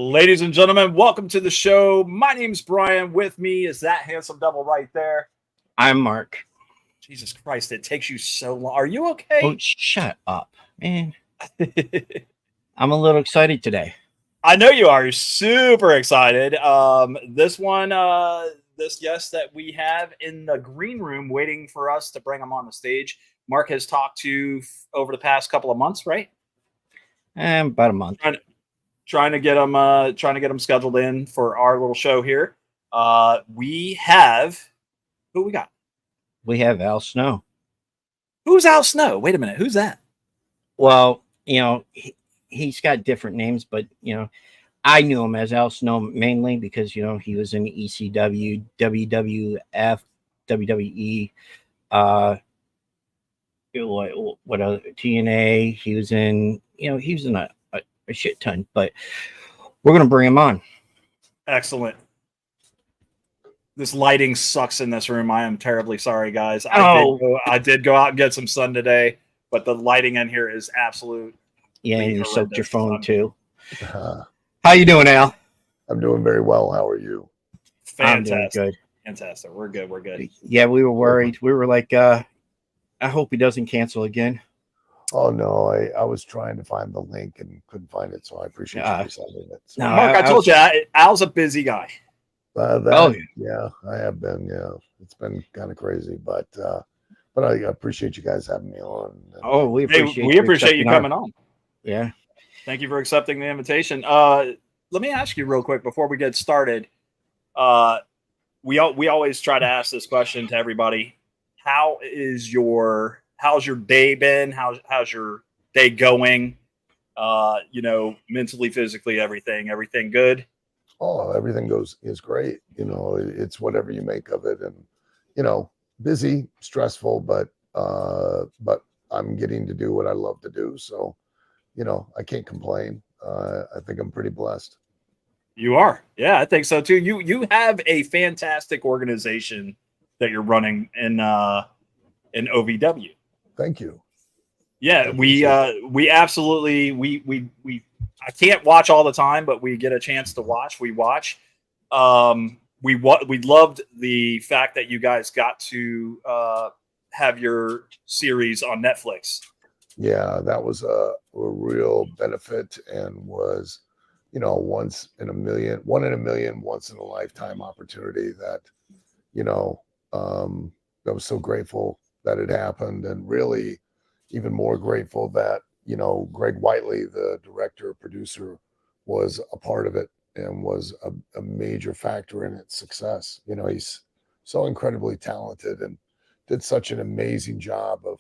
Ladies and gentlemen, welcome to the show. My name's Brian. With me is that handsome devil right there. I'm Mark. Jesus Christ, it takes you so long. Are you Oh, okay? shut up, man. I'm a little excited today. I know you are. You're super excited. This guest that we have in the green room waiting for us to bring him on the stage, Mark has talked to over the past couple of months, right? About a month. Trying to get him scheduled in for our little show here. We have who we got? We have Al Snow. Who's Al Snow? Wait a minute, who's that? Well, he's got different names, but I knew him as Al Snow mainly because he was in ECW, WWF, WWE, what other TNA. He was in a shit ton, but we're gonna bring him on. Excellent. This lighting sucks in this room. I am terribly sorry, guys. I did go out and get some sun today, but the lighting in here is absolute. Yeah, and you soaked your phone too. Uh, How you doing, Al? I'm doing very well. How are you? Fantastic. I'm doing good. Fantastic. We're good. We're good. Yeah, we were worried. We were like, I hope he doesn't cancel again. Oh no, I was trying to find the link and couldn't find it, so I appreciate you sending it. So, No, Mark, I told you, Al's a busy guy. Yeah, I have been. Yeah, it's been kind of crazy, but I appreciate you guys having me on. Oh, we appreciate you coming on. Yeah, thank you for accepting the invitation. Let me ask you real quick before we get started. We always try to ask this question to everybody. How's your day been? How's your day going? Mentally, physically, everything good? Oh, everything is great. It's whatever you make of it, and busy, stressful, but I'm getting to do what I love to do. So, I can't complain. I think I'm pretty blessed. You are. Yeah, I think so too. You have a fantastic organization that you're running in OVW. Thank you. Yeah, we absolutely we I can't watch all the time, but we get a chance to watch. We watch. We loved the fact that you guys got to have your series on Netflix. Yeah, that was a real benefit and was, once in a million, once in a lifetime opportunity that, I was so grateful that it happened, and really even more grateful that, Greg Whiteley, the director, producer, was a part of it and was a major factor in its success. He's so incredibly talented and did such an amazing job of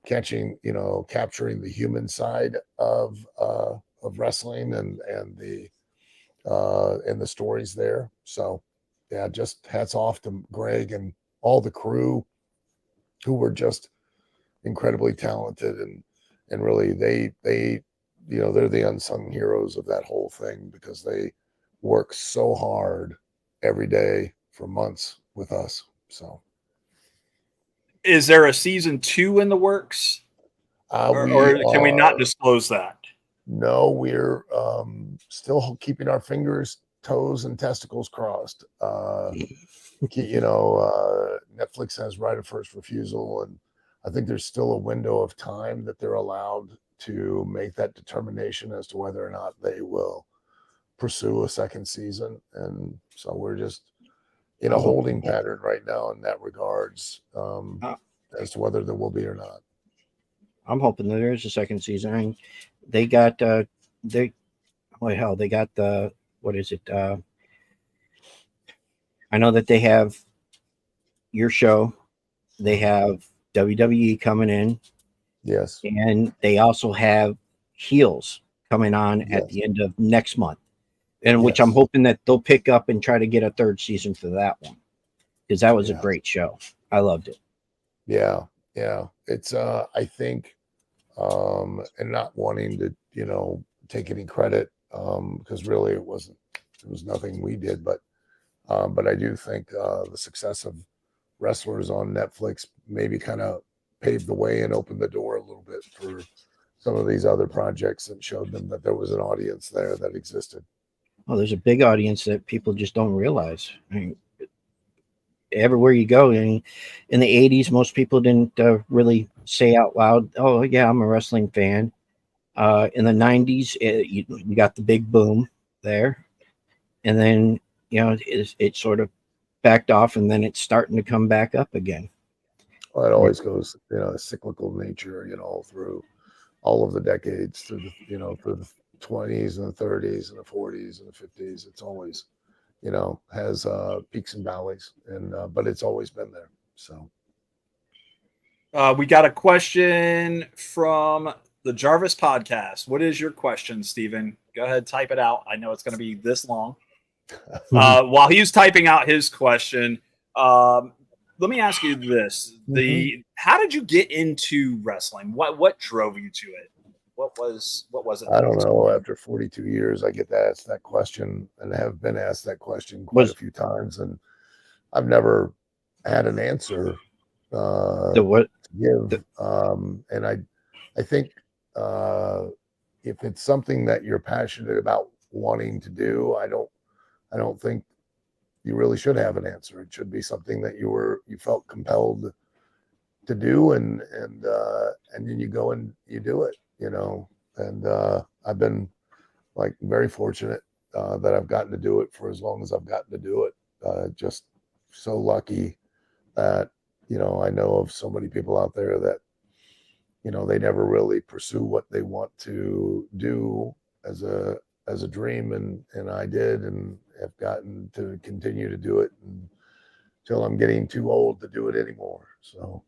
capturing the human side of wrestling and the stories there. So yeah, just hats off to Greg and all the crew who were just incredibly talented, and really they're the unsung heroes of that whole thing because they work so hard every day for months with us. So is there a season 2 in the works, or can we not disclose that? No, we're still keeping our fingers, toes, and testicles crossed. Netflix has right of first refusal, and I think there's still a window of time that they're allowed to make that determination as to whether or not they will pursue a second season. And so we're just in a holding pattern right now in that regards, as to whether there will be or not. I'm hoping that there is a second season. I mean, they got they got the what is it? I know that they have your show. They have WWE coming in. Yes. And they also have Heels coming on at the end of next month. And which I'm hoping that they'll pick up and try to get a third season for that one. Because that was a great show. I loved it. Yeah. It's I think and not wanting to, take any credit, because really it was nothing we did, but I do think the success of wrestlers on Netflix maybe kind of paved the way and opened the door a little bit for some of these other projects and showed them that there was an audience there that existed. Oh, there's a big audience that people just don't realize. I mean, everywhere you go, in the 80s, most people didn't really say out loud, "Oh, yeah, I'm a wrestling fan." In the 90s, you got the big boom there, and then it sort of backed off, and then it's starting to come back up again. Well, it always goes, a cyclical nature, through all of the decades, through through the 20s and the 30s and the 40s and the 50s. It's always, has peaks and valleys, and but it's always been there. So We got a question from the Jarvis podcast. What is your question, Steven? Go ahead, type it out. I know it's going to be this long. While he's typing out his question, let me ask you this: how did you get into wrestling? What drove you to it? What was it? I don't know. After 42 years, I get asked that question, and have been asked that question quite a few times, and I've never had an answer to give. And I think if it's something that you're passionate about wanting to do, I don't think you really should have an answer. It should be something that you felt compelled to do, and then you go and you do it, and I've been very fortunate that I've gotten to do it for as long as I've gotten to do it. Just so lucky that I know of so many people out there that they never really pursue what they want to do as a dream, and I did, and have gotten to continue to do it until I'm getting too old to do it anymore. So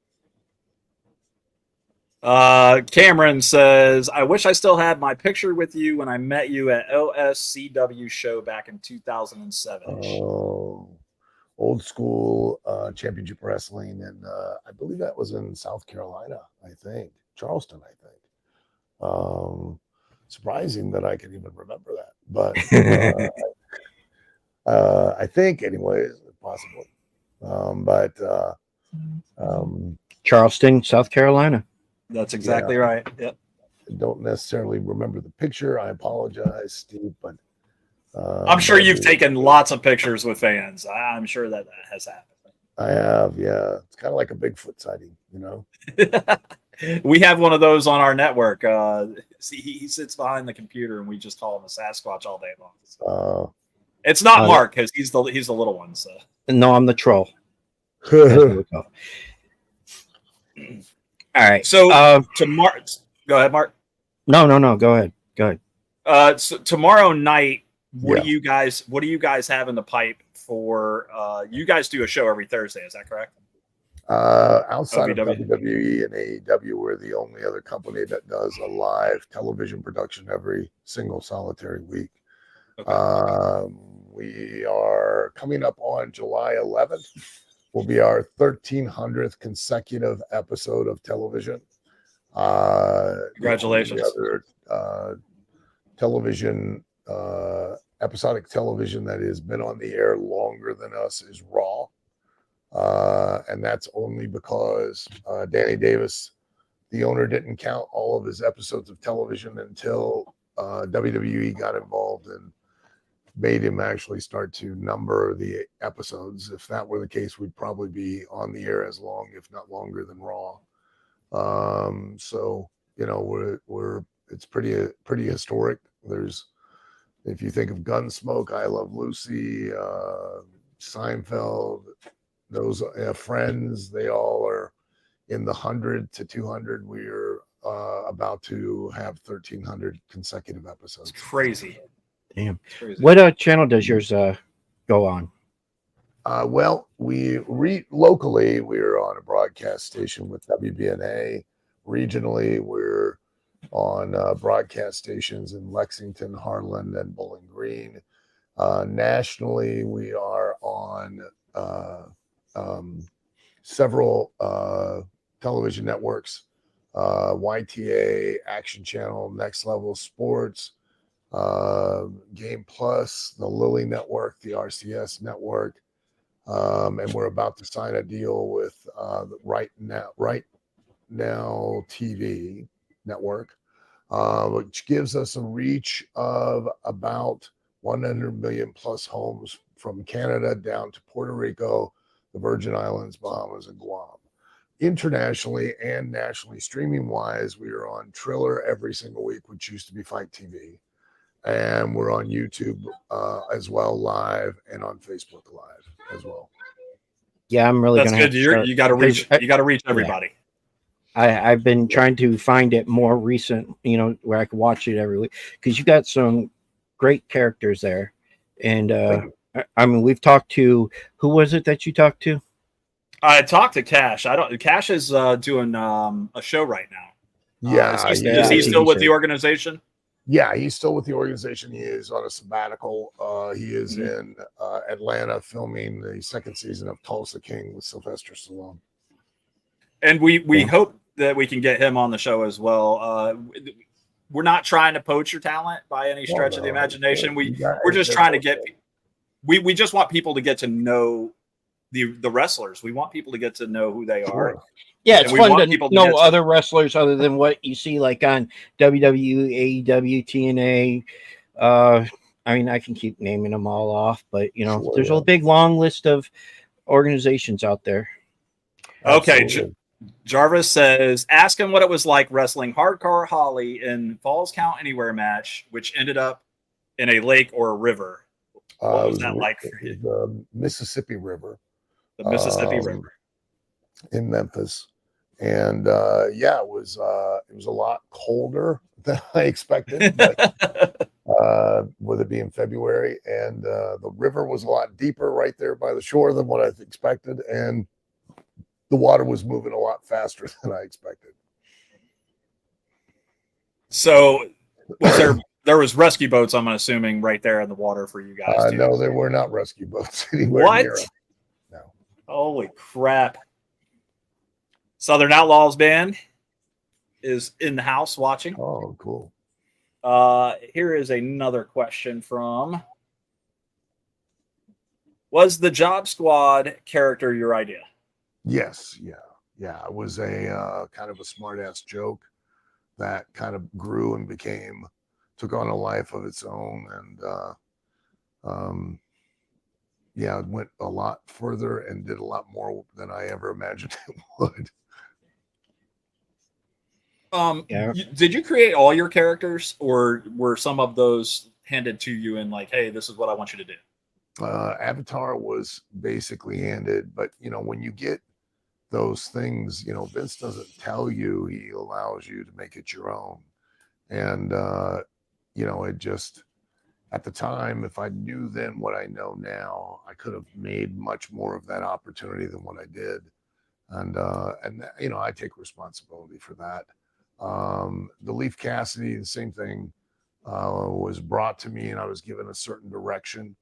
Cameron says, I wish I still had my picture with you when I met you at OSCW show back in 2007. Oh, old school championship wrestling, and I believe that was in South Carolina, I think, Charleston, I think. Surprising that I can even remember that, but I think, anyways, possibly. Charleston, South Carolina. That's exactly right. Yep. I don't necessarily remember the picture. I apologize, Steve, but I'm sure you've taken lots of pictures with fans. I'm sure that has happened. I have, yeah. It's kind of like a Bigfoot sighting, We have one of those on our network. He sits behind the computer, and we just call him a Sasquatch all day long. It's not Mark, because he's the little one. So no, I'm the troll. All right. So tomorrow, go ahead, Mark. No. Go ahead. So tomorrow night, what do you guys have in the pipe for? You guys do a show every Thursday, is that correct? Outside of WWE and AEW, we're the only other company that does a live television production every single solitary week. Okay. We are coming up on July 11th. Will be our 1300th consecutive episode of television. Congratulations. The other television, episodic television that has been on the air longer than us is Raw. And that's only because Danny Davis, the owner, didn't count all of his episodes of television until WWE got involved and made him actually start to number the episodes. If that were the case, we'd probably be on the air as long, if not longer, than Raw. So it's pretty historic. If you think of Gunsmoke, I Love Lucy, Seinfeld, those Friends, they all are in the 100 to 200. We're about to have 1300 consecutive episodes. It's crazy. Damn. What channel does yours go on? Well, locally, we're on a broadcast station with WBNA. Regionally, we're on broadcast stations in Lexington, Harlan, and Bowling Green. Nationally, we are on several television networks, YTA, Action Channel, Next Level Sports, Game Plus, the Lilly Network, the RCS Network, and we're about to sign a deal with Right Now TV Network, which gives us a reach of about 100 million plus homes from Canada down to Puerto Rico, the Virgin Islands, Bahamas, and Guam. Internationally and nationally, streaming wise, we are on Triller every single week, which used to be Fight TV. And we're on YouTube as well, live, and on Facebook Live as well. Yeah, I'm really That's gonna have good. to start, You got to reach. You got to reach everybody. I've been trying to find it more recent, where I can watch it every week, because you got some great characters there. And I mean, we've talked to, who was it that you talked to? I talked to Cash. I don't. Cash is doing a show right now. Yeah, is he still with the organization? Yeah, he's still with the organization. He is on a sabbatical. He is in Atlanta filming the second season of Tulsa King with Sylvester Stallone. And we hope that we can get him on the show as well. We're not trying to poach your talent by any stretch of the imagination. We're just trying to get. We just want people to get to know the wrestlers. We want people to get to know who they are. Yeah, it's fun to know other wrestlers other than what you see like on WWE, AEW, TNA. I mean, I can keep naming them all off, but there's a big long list of organizations out there. Okay, Jarvis says, ask him what it was like wrestling Hardcore Holly in Falls Count Anywhere match, which ended up in a lake or a river. What was that like for you? The Mississippi River. The Mississippi River in Memphis, and it was a lot colder than I expected, but, with it being February, and the river was a lot deeper right there by the shore than what I expected, and the water was moving a lot faster than I expected. So there was rescue boats, I'm assuming, right there in the water for you guys too. No, there were not rescue boats anywhere near them. No. Holy crap. Southern Outlaws Band is in the house watching. Oh, cool. Here is another question from, was the Job Squad character your idea? Yes. Yeah. It was a kind of a smart ass joke that kind of grew and took on a life of its own. And, it went a lot further and did a lot more than I ever imagined it would. Did you create all your characters, or were some of those handed to you and like, hey, this is what I want you to do? Avatar was basically handed, but when you get those things, Vince doesn't tell you, he allows you to make it your own. And it just, at the time, if I knew then what I know now, I could have made much more of that opportunity than what I did. And I take responsibility for that. The Leaf Cassidy, the same thing, was brought to me, and I was given a certain direction,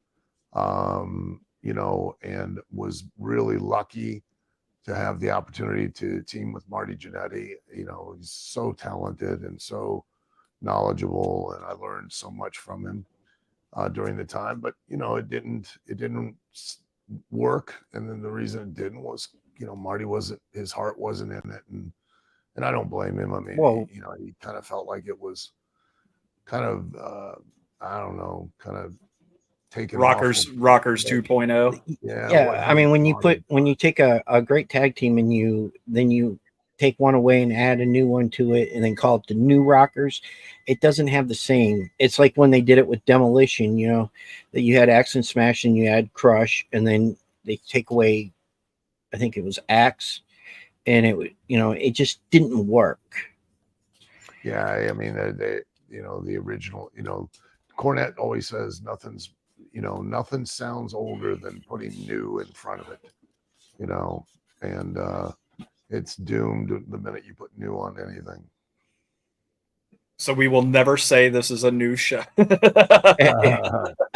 and was really lucky to have the opportunity to team with Marty Jannetty. He's so talented and so knowledgeable, and I learned so much from him during the time. But it didn't work, and then the reason it didn't was Marty his heart wasn't in it, and I don't blame him. I mean, he kind of felt like it was kind of I don't know, kind of taking Rockers 2.0. Yeah. I mean, when you take a great tag team and you take one away and add a new one to it and then call it the New Rockers, it doesn't have the same. It's like when they did it with Demolition, that you had Axe and Smash and you had Crush, and then they take away, I think it was Axe, and it just didn't work. Yeah, I mean, the original, Cornette always says nothing sounds older than putting new in front of it, and it's doomed the minute you put new on anything. So we will never say this is a new show.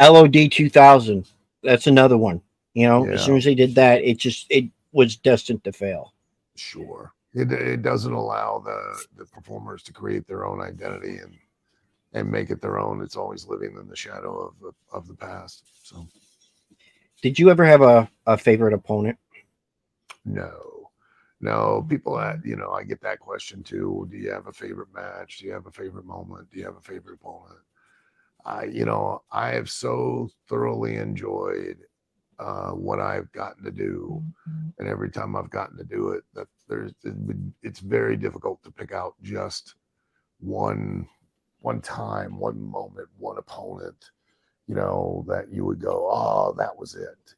LOD 2000, that's another one. As soon as they did that, it was destined to fail. Sure. It doesn't allow the performers to create their own identity and make it their own. It's always living in the shadow of the past. So, did you ever have a favorite opponent? No. People I get that question too. Do you have a favorite match? Do you have a favorite moment? Do you have a favorite opponent? I have so thoroughly enjoyed what I've gotten to do, and every time I've gotten to do it, that it's very difficult to pick out just one time, one moment, one opponent, that you would go, oh, that was it.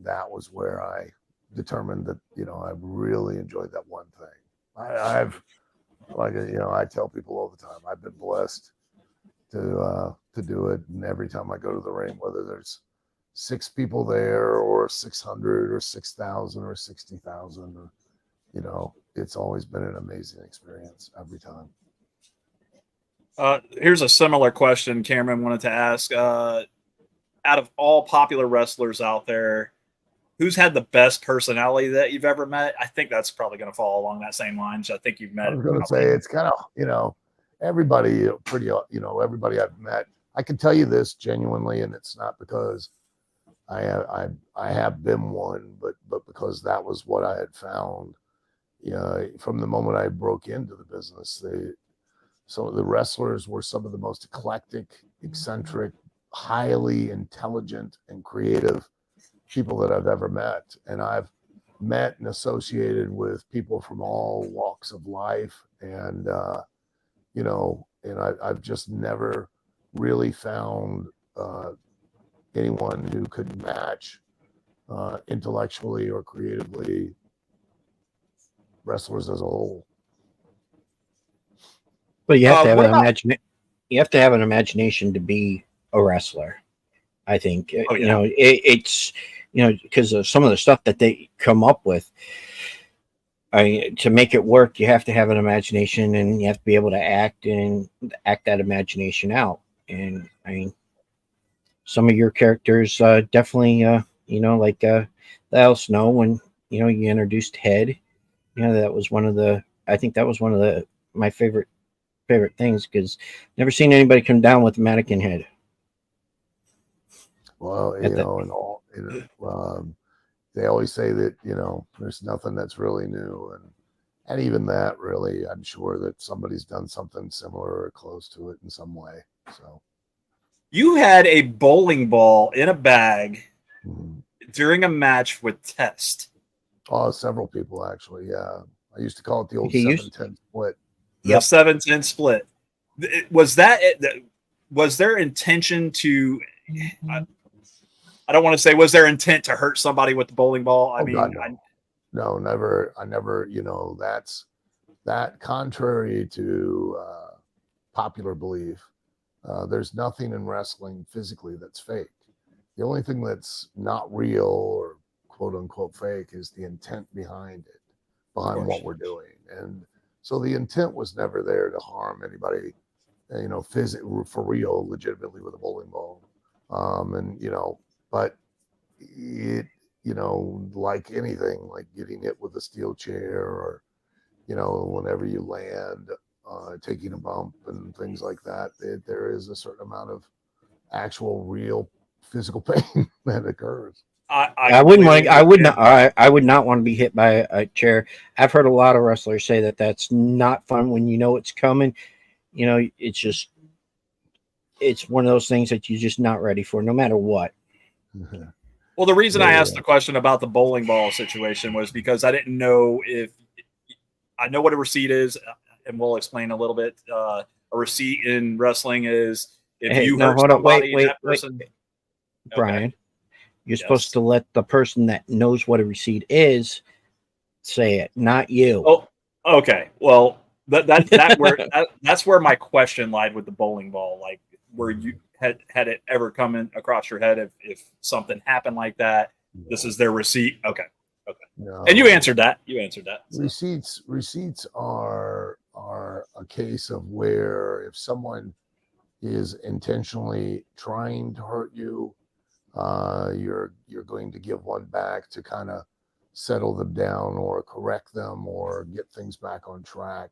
That was where I determined that, I really enjoyed that one thing. I've like, I tell people all the time, I've been blessed to do it. And every time I go to the ring, whether there's 6 people there or 600 or 6,000 or 60,000, or, it's always been an amazing experience every time. Here's a similar question Cameron wanted to ask. Out of all popular wrestlers out there, who's had the best personality that you've ever met? I think that's probably going to fall along that same lines. I think you've met. I was going to say it's kind of, everybody everybody I've met. I can tell you this genuinely, and it's not because I have been one, but because that was what I had found. From the moment I broke into the business, some of the wrestlers were some of the most eclectic, eccentric, highly intelligent, and creative people that I've ever met. And I've met and associated with people from all walks of life. And, I've just never really found anyone who could match intellectually or creatively wrestlers as a whole. But you have to have you have to have an imagination to be a wrestler. I think Oh, yeah. it's because of some of the stuff that they come up with. To make it work, you have to have an imagination, and you have to be able to act that imagination out. And I mean, some of your characters definitely, like the El Snow when you introduced Head. That was one of the. I think that was one of my favorite things because never seen anybody come down with a mannequin head. Well, they always say that there's nothing that's really new, and even that really, I'm sure that somebody's done something similar or close to it in some way. So You had a bowling ball in a bag mm-hmm. during a match with Test. Oh, several people actually. Yeah, I used to call it the old 7-10 split. The 7-10 split. Was there intention to? I don't want to say was there intent to hurt somebody with the bowling ball. God, no. No, never. I never. That's that contrary to popular belief. There's nothing in wrestling physically that's fake. The only thing that's not real or quote unquote fake is the intent behind what we're doing. And so the intent was never there to harm anybody, physically for real, legitimately with a bowling ball. But it, like anything, like getting hit with a steel chair or, whenever you land, taking a bump and things like that, there is a certain amount of actual real physical pain that occurs. I would not want to be hit by a chair. I've heard a lot of wrestlers say that that's not fun when it's coming. It's one of those things that you're just not ready for, no matter what. Well, the reason I asked the question about the bowling ball situation was because I didn't know if I know what a receipt is, and we'll explain a little bit. A receipt in wrestling is if you hurt somebody, that person. Brian. Okay. You're supposed to let the person that knows what a receipt is say it, not you. Oh, okay. Well, that's where my question lied with the bowling ball. Like, where you had it ever come in across your head if something happened like that? No. This is their receipt. Okay. No. And you answered that. So. Receipts are a case of where if someone is intentionally trying to hurt you, you're going to give one back to kind of settle them down or correct them or get things back on track.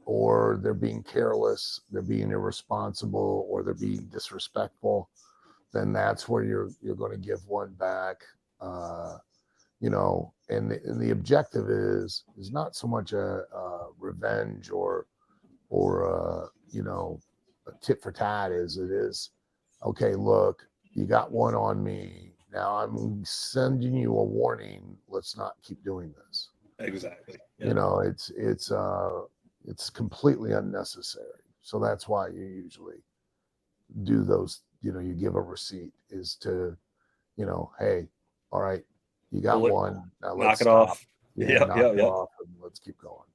Or they're being careless, they're being irresponsible, or they're being disrespectful, then that's where you're going to give one back. And the objective is not so much a revenge or you know, a tit for tat as it is. Okay, look, you got one on me. Now I'm sending you a warning. Let's not keep doing this. Exactly. You know, it's completely unnecessary. So that's why you usually do those. You know, you give a receipt is to, you know, hey, all right, you got one. Now Knock let's it stop. off. Yeah, knock it off and let's keep going.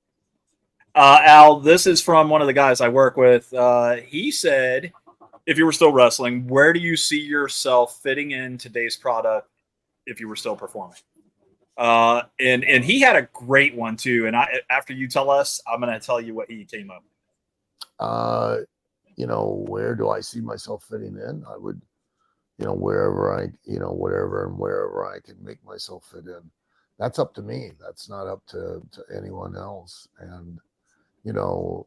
Al, this is from one of the guys I work with. He said, if you were still wrestling, where do you see yourself fitting in today's product if you were still performing? And he had a great one too. And after you tell us, I'm going to tell you what he came up with. You know, where do I see myself fitting in? I would, you know, wherever I can make myself fit in. That's up to me. That's not up to anyone else. And, you know,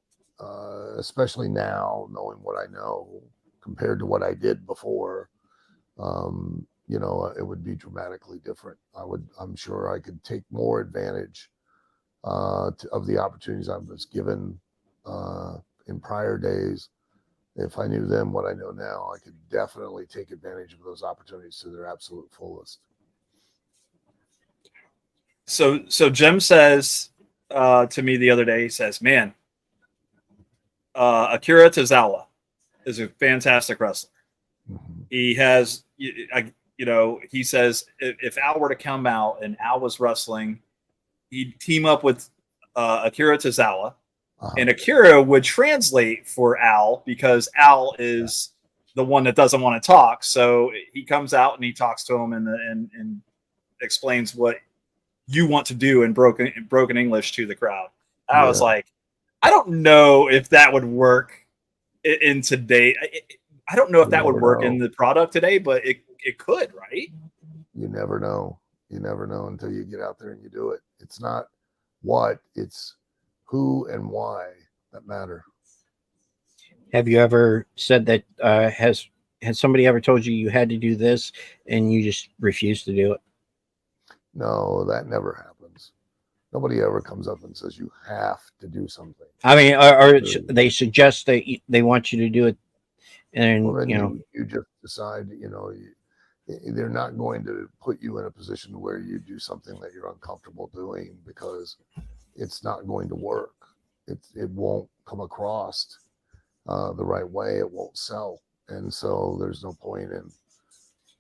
especially now, knowing what I know compared to what I did before, you know, it would be dramatically different. I'm sure I could take more advantage of the opportunities I was given in prior days. If I knew then what I know now, I could definitely take advantage of those opportunities to their absolute fullest. So Jim says to me the other day, he says, man, Akira Tozawa is a fantastic wrestler. Mm-hmm. He has, you know, he says if Al were to come out and Al was wrestling, he'd team up with Akira Tozawa. And Akira would translate for Al because Al is the one that doesn't want to talk. So he comes out and he talks to him and explains what you want to do in broken English to the crowd. I was like, I don't know if that would work in today. I don't know if that would work in the product today, but it could, right? You never know. You never know until you get out there and you do it. It's not what, it's who and why that matter. Have you ever said that has somebody ever told you had to do this and you just refused to do it? No, that never happens. Nobody ever comes up and says you have to do something. I mean, or they suggest that they want you to do it, and well, then you know, you just decide, you know, they're not going to put you in a position where you do something that you're uncomfortable doing because it's not going to work. It won't come across the right way. It won't sell, and so there's no point in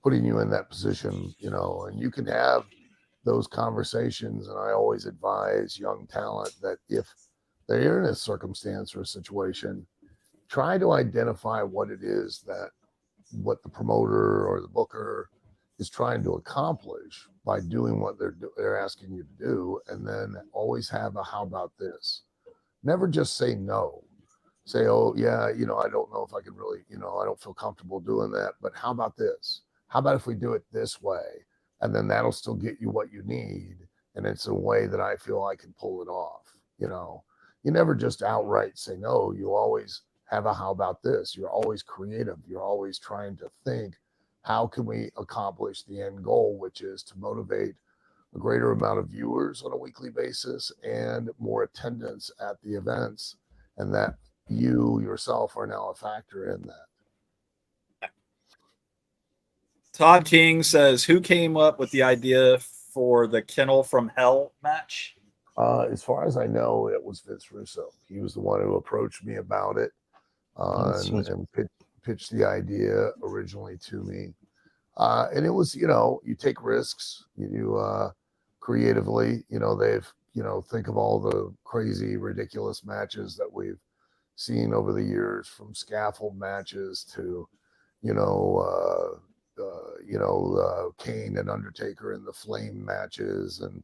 putting you in that position, you know. And you can have those conversations, and I always advise young talent that if they're in a circumstance or a situation, try to identify what it is what the promoter or the booker is trying to accomplish by doing what they're asking you to do, and then always have a how about this. Never just say no. Say, oh yeah, you know, I don't know if I can really, you know, I don't feel comfortable doing that, but how about this? How about if we do it this way? And then that'll still get you what you need, and it's a way that I feel I can pull it off. You know, you never just outright say no. You always have a how about this. You're always creative. You're always trying to think, how can we accomplish the end goal, which is to motivate a greater amount of viewers on a weekly basis and more attendance at the events, and that you yourself are now a factor in that. Todd King says, who came up with the idea for the Kennel from Hell match? As far as I know, it was Vince Russo. He was the one who approached me about it and pitched the idea originally to me. And it was, you know, you take risks, you creatively, you know, think of all the crazy, ridiculous matches that we've seen over the years, from scaffold matches to, Kane and Undertaker in the flame matches, and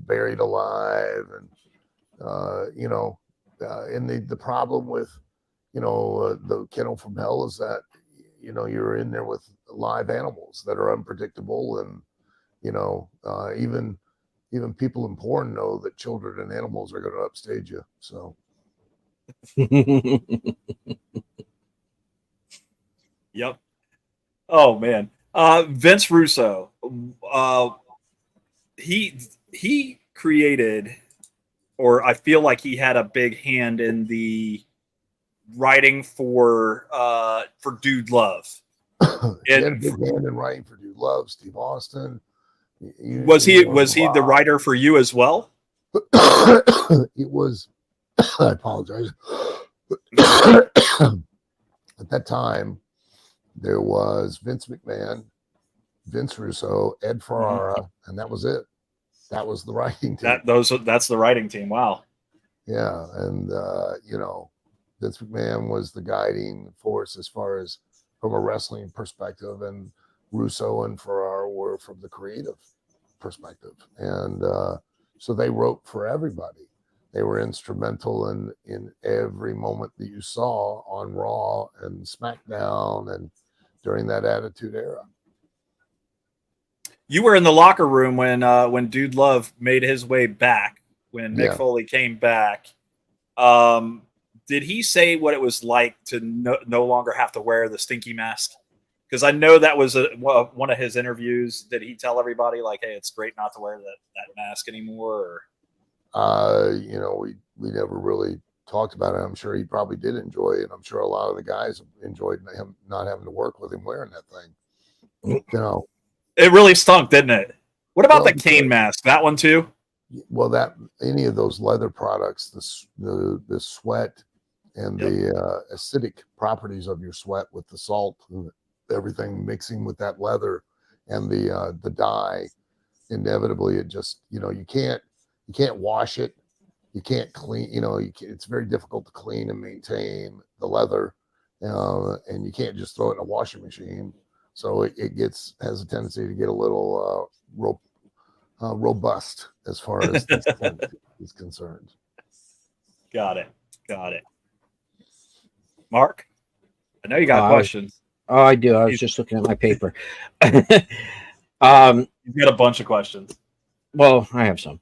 buried alive, and and the problem with the Kennel from Hell is that you're in there with live animals that are unpredictable, and even people in porn know that children and animals are going to upstage you. So. Yep. Oh man. Vince Russo. He created or I feel like he had a big hand in the writing for Dude Love. He had a big hand in writing for Dude Love, Steve Austin. Was he the writer for you as well? It was. I apologize. At that time, there was Vince McMahon, Vince Russo, Ed Ferrara, and that was it. That was the writing team. That's the writing team. Wow. Yeah, and Vince McMahon was the guiding force as far as from a wrestling perspective, and Russo and Ferrara were from the creative perspective, and so they wrote for everybody. They were instrumental in every moment that you saw on Raw and SmackDown and during that Attitude Era. You were in the locker room when Dude Love made his way back, when Mick Foley came back. Did he say what it was like to no longer have to wear the stinky mask? Because I know that was one of his interviews. Did he tell everybody like, "Hey, it's great not to wear that mask anymore"? Or? We never really talked about it. I'm sure he probably did enjoy it. I'm sure a lot of the guys enjoyed him not having to work with him wearing that thing. It really stunk, didn't it? What about the Kane mask? That one too? Well, any of those leather products, the sweat and the acidic properties of your sweat with the salt and everything mixing with that leather and the dye, inevitably it just you can't wash it, you can't clean. It's very difficult to clean and maintain the leather, and you can't just throw it in a washing machine. So it has a tendency to get a little robust as far as this is concerned. Got it. Mark, I know you got questions. I do. I was just looking at my paper. You've got a bunch of questions. Well, I have some.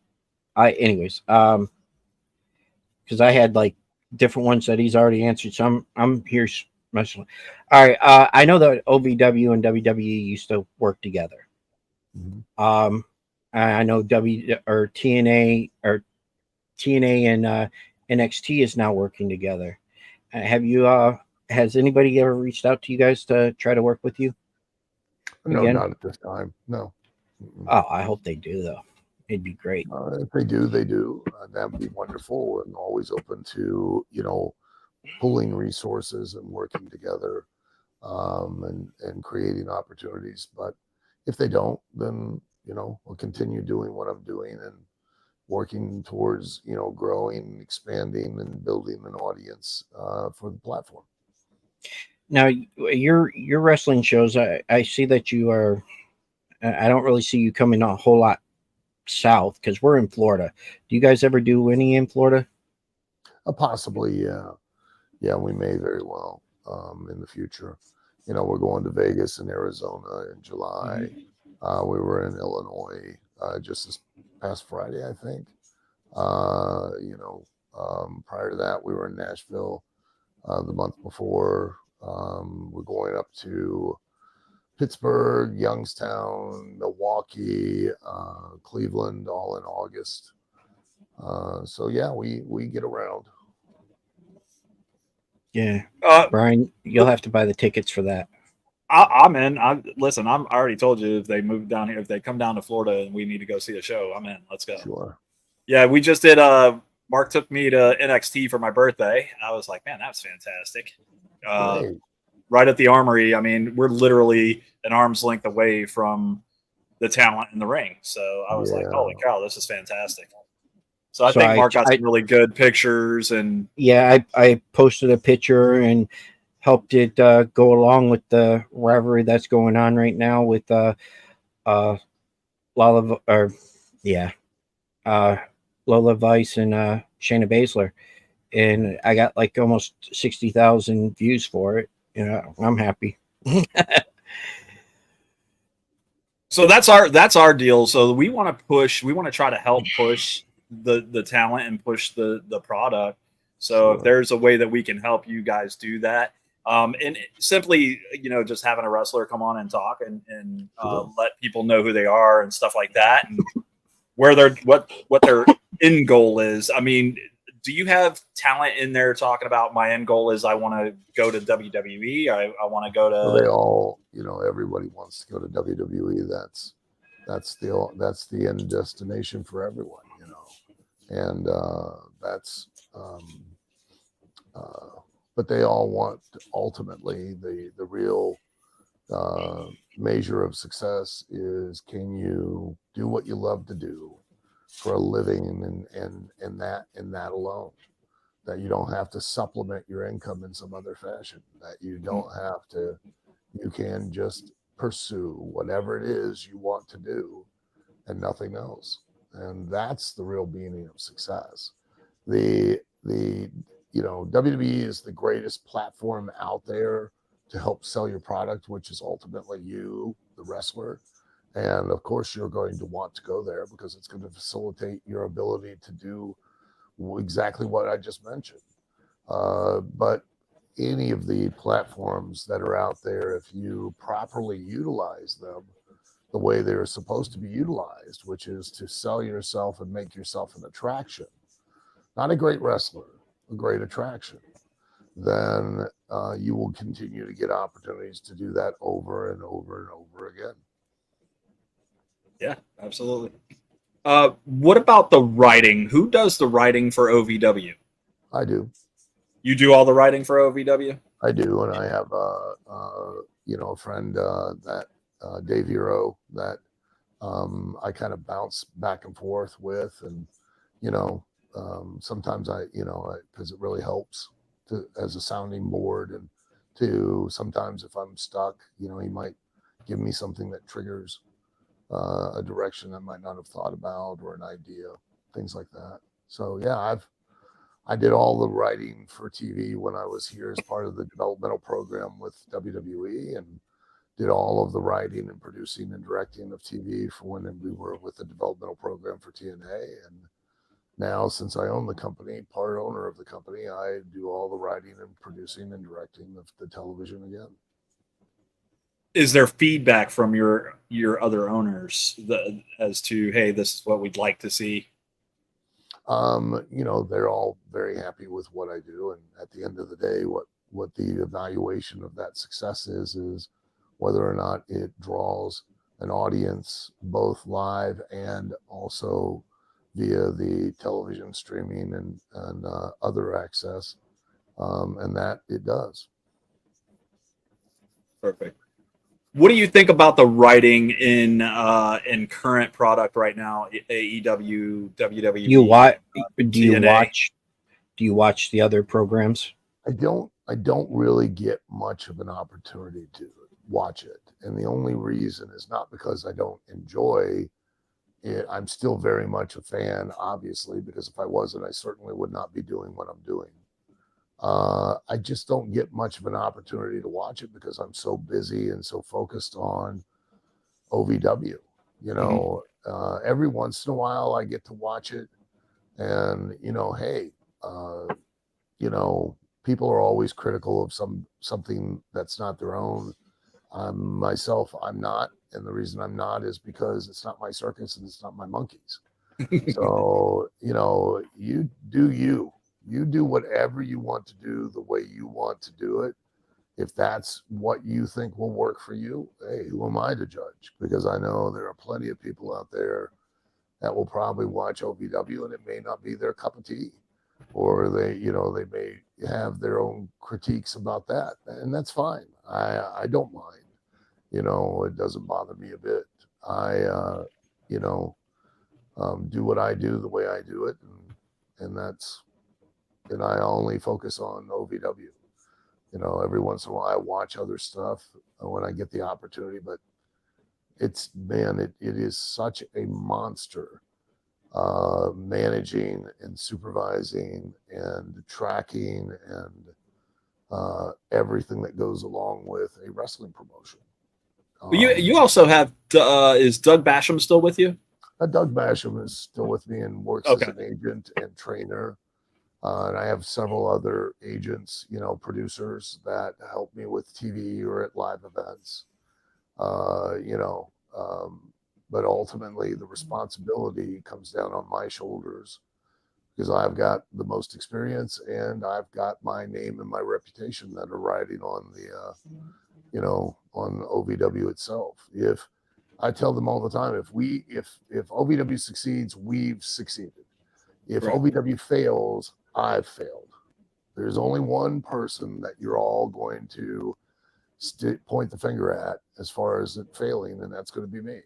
Anyways, because I had like different ones that he's already answered. So I'm here. All right. I know that OVW and WWE used to work together. Mm-hmm. I know TNA and NXT is now working together. Has anybody ever reached out to you guys to try to work with you? No, again? Not at this time. No. Oh, I hope they do though. It'd be great. If they do, they do. That would be wonderful, and always open to pulling resources and working together, and creating opportunities. But if they don't, then we'll continue doing what I'm doing and working towards growing, expanding, and building an audience for the platform. Now, your wrestling shows, I see that you are. I don't really see you coming a whole lot south because we're in Florida. Do you guys ever do any in Florida? Possibly, yeah. Yeah, we may very well in the future. We're going to Vegas and Arizona in July. Mm-hmm. We were in Illinois just this past Friday, I think. Prior to that, we were in Nashville the month before. We're going up to Pittsburgh, Youngstown, Milwaukee, Cleveland, all in August. So yeah, we get around. Yeah, Brian, you'll have to buy the tickets for that. I'm in. I already told you if they move down here, if they come down to Florida and we need to go see a show, I'm in. Let's go. Sure. Yeah, we just did. Mark took me to NXT for my birthday. I was like, man, that's fantastic. Right at the Armory. I mean, we're literally an arm's length away from the talent in the ring. So I was like, holy cow, this is fantastic. So I think Mark got some really good pictures. And yeah, I posted a picture and helped it go along with the rivalry that's going on right now with Lola Vice and Shayna Baszler, and I got like almost 60,000 views for it. I'm happy. So that's our deal. So we want to try to help push the talent and push the product. So if there's a way that we can help you guys do that, and simply, just having a wrestler come on and talk and let people know who they are and stuff like that, and what their end goal is. I mean, do you have talent in there talking about my end goal is I want to go to WWE? I want to go to. So they all, everybody wants to go to WWE. That's the end destination for everyone, and that's. But they all want ultimately the real measure of success is, can you do what you love to do for a living, and that alone, that you don't have to supplement your income in some other fashion, that you don't have to, you can just pursue whatever it is you want to do and nothing else. And that's the real meaning of success. The WWE is the greatest platform out there to help sell your product, which is ultimately you, the wrestler. And of course, you're going to want to go there because it's going to facilitate your ability to do exactly what I just mentioned. But any of the platforms that are out there, if you properly utilize them the way they're supposed to be utilized, which is to sell yourself and make yourself an attraction, not a great wrestler, a great attraction, then you will continue to get opportunities to do that over and over and over again. Yeah, absolutely. What about the writing? Who does the writing for OVW? I do. You do all the writing for OVW? I do, and I have a friend that Dave Hero that I kind of bounce back and forth with, and sometimes because it really helps as a sounding board, and sometimes if I'm stuck, he might give me something that triggers a direction I might not have thought about, or an idea, things like that. So yeah, I did all the writing for TV when I was here as part of the developmental program with WWE, and did all of the writing and producing and directing of TV for when we were with the developmental program for TNA. And now, since I own the company, part owner of the company, I do all the writing and producing and directing of the television again. Is there feedback from your other owners as to, hey, this is what we'd like to see? They're all very happy with what I do, and at the end of the day, what the evaluation of that success is whether or not it draws an audience both live and also via the television streaming and other access, and that it does. Perfect. What do you think about the writing in current product right now? AEW, WWE. Do you watch the other programs? I don't really get much of an opportunity to watch it, and the only reason is not because I don't enjoy it. I'm still very much a fan, obviously, because if I wasn't, I certainly would not be doing what I'm doing. I just don't get much of an opportunity to watch it because I'm so busy and so focused on OVW. Every once in a while I get to watch it, and hey, people are always critical of something that's not their own. Myself, I'm not, and the reason I'm not is because it's not my circus and it's not my monkeys. So you do you do whatever you want to do the way you want to do it. If that's what you think will work for you, hey, who am I to judge? Because I know there are plenty of people out there that will probably watch OVW and it may not be their cup of tea, or they may have their own critiques about that, and that's fine. I don't mind. It doesn't bother me a bit. I do what I do the way I do it, and I only focus on OVW. Every once in a while I watch other stuff when I get the opportunity, but it is such a monster, managing and supervising and tracking and everything that goes along with a wrestling promotion. You also have is Doug Basham still with you? Doug Basham is still with me and works as an agent and trainer. And I have several other agents, producers that help me with TV or at live events. But ultimately the responsibility comes down on my shoulders because I've got the most experience and I've got my name and my reputation that are riding on the, on OVW itself. If I tell them all the time, if OVW succeeds, we've succeeded. If Right. OVW fails, I've failed. There's only one person that you're all going to point the finger at as far as it failing, and that's going to be me.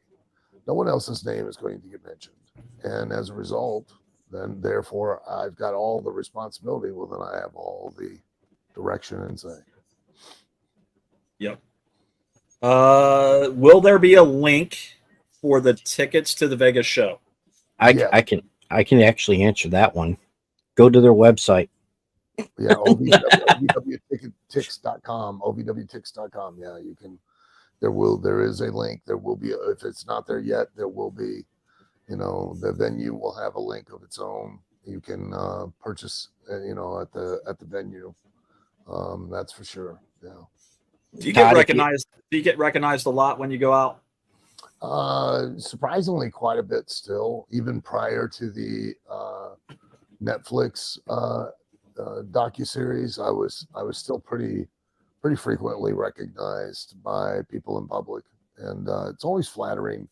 No one else's name is going to get mentioned. And as a result, then therefore I've got all the responsibility. Well, then I have all the direction and say. Yep. Will there be a link for the tickets to the Vegas show? I Yeah. I can actually answer that one. Go to their website. Yeah, ovwtix.com, ovwtix.com. Yeah, you can. There is a link. There will be, if it's not there yet, there will be. The venue will have a link of its own. You can purchase, at the venue. That's for sure. Yeah. Do you Todd, get recognized? Do you get recognized a lot when you go out? Surprisingly, quite a bit still, even prior to the Netflix docuseries. I was still pretty frequently recognized by people in public, and it's always flattering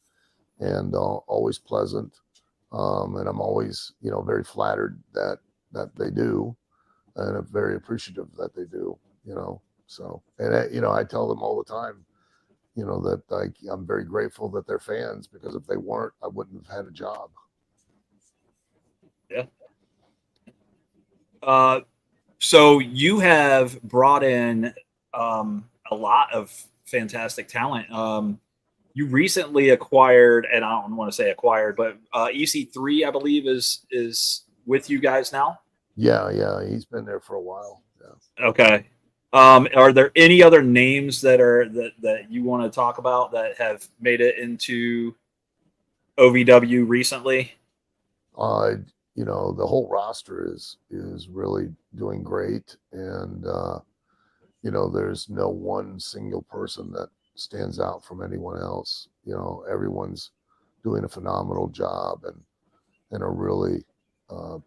and always pleasant. And I'm always, very flattered that they do, and I'm very appreciative that they do. So, and I tell them all the time, that I'm very grateful that they're fans, because if they weren't, I wouldn't have had a job. Yeah. So you have brought in a lot of fantastic talent. You recently acquired, and I don't want to say acquired, but EC3, I believe, is with you guys now. Yeah, he's been there for a while. Yeah. Okay. Are there any other names that you want to talk about that have made it into OVW recently? The whole roster is really doing great, and there's no one single person that stands out from anyone else. Everyone's doing a phenomenal job and are really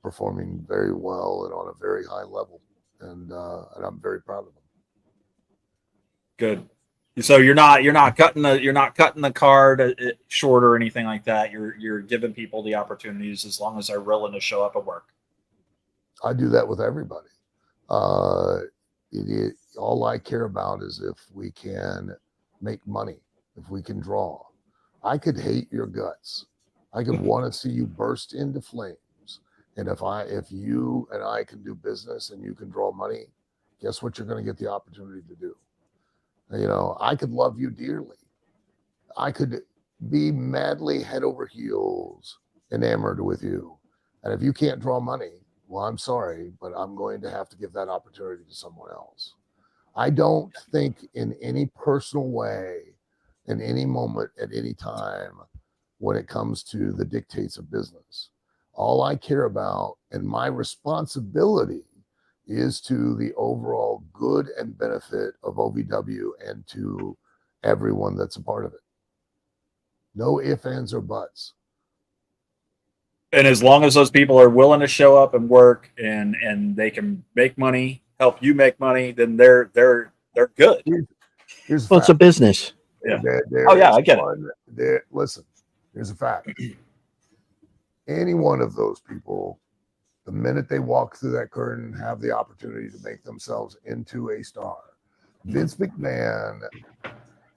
performing very well and on a very high level, and I'm very proud of them. Good. So you're not cutting the card short or anything like that. You're giving people the opportunities as long as they're willing to show up and work. I do that with everybody. All I care about is if we can make money, if we can draw. I could hate your guts. I could want to see you burst into flames. And if you and I can do business and you can draw money, guess what you're going to get the opportunity to do? I could love you dearly. I could be madly head over heels enamored with you. And if you can't draw money, well, I'm sorry, but I'm going to have to give that opportunity to someone else. I don't think in any personal way, in any moment, at any time, when it comes to the dictates of business. All I care about, and my responsibility, is to the overall good and benefit of OVW and to everyone that's a part of it. No ifs, ands, or buts. And as long as those people are willing to show up and work and they can make money, help you make money, then they're good. Here's Well, it's a business. Yeah. I get it. Listen, here's a fact. Any one of those people, the minute they walk through that curtain, have the opportunity to make themselves into a star. Vince McMahon,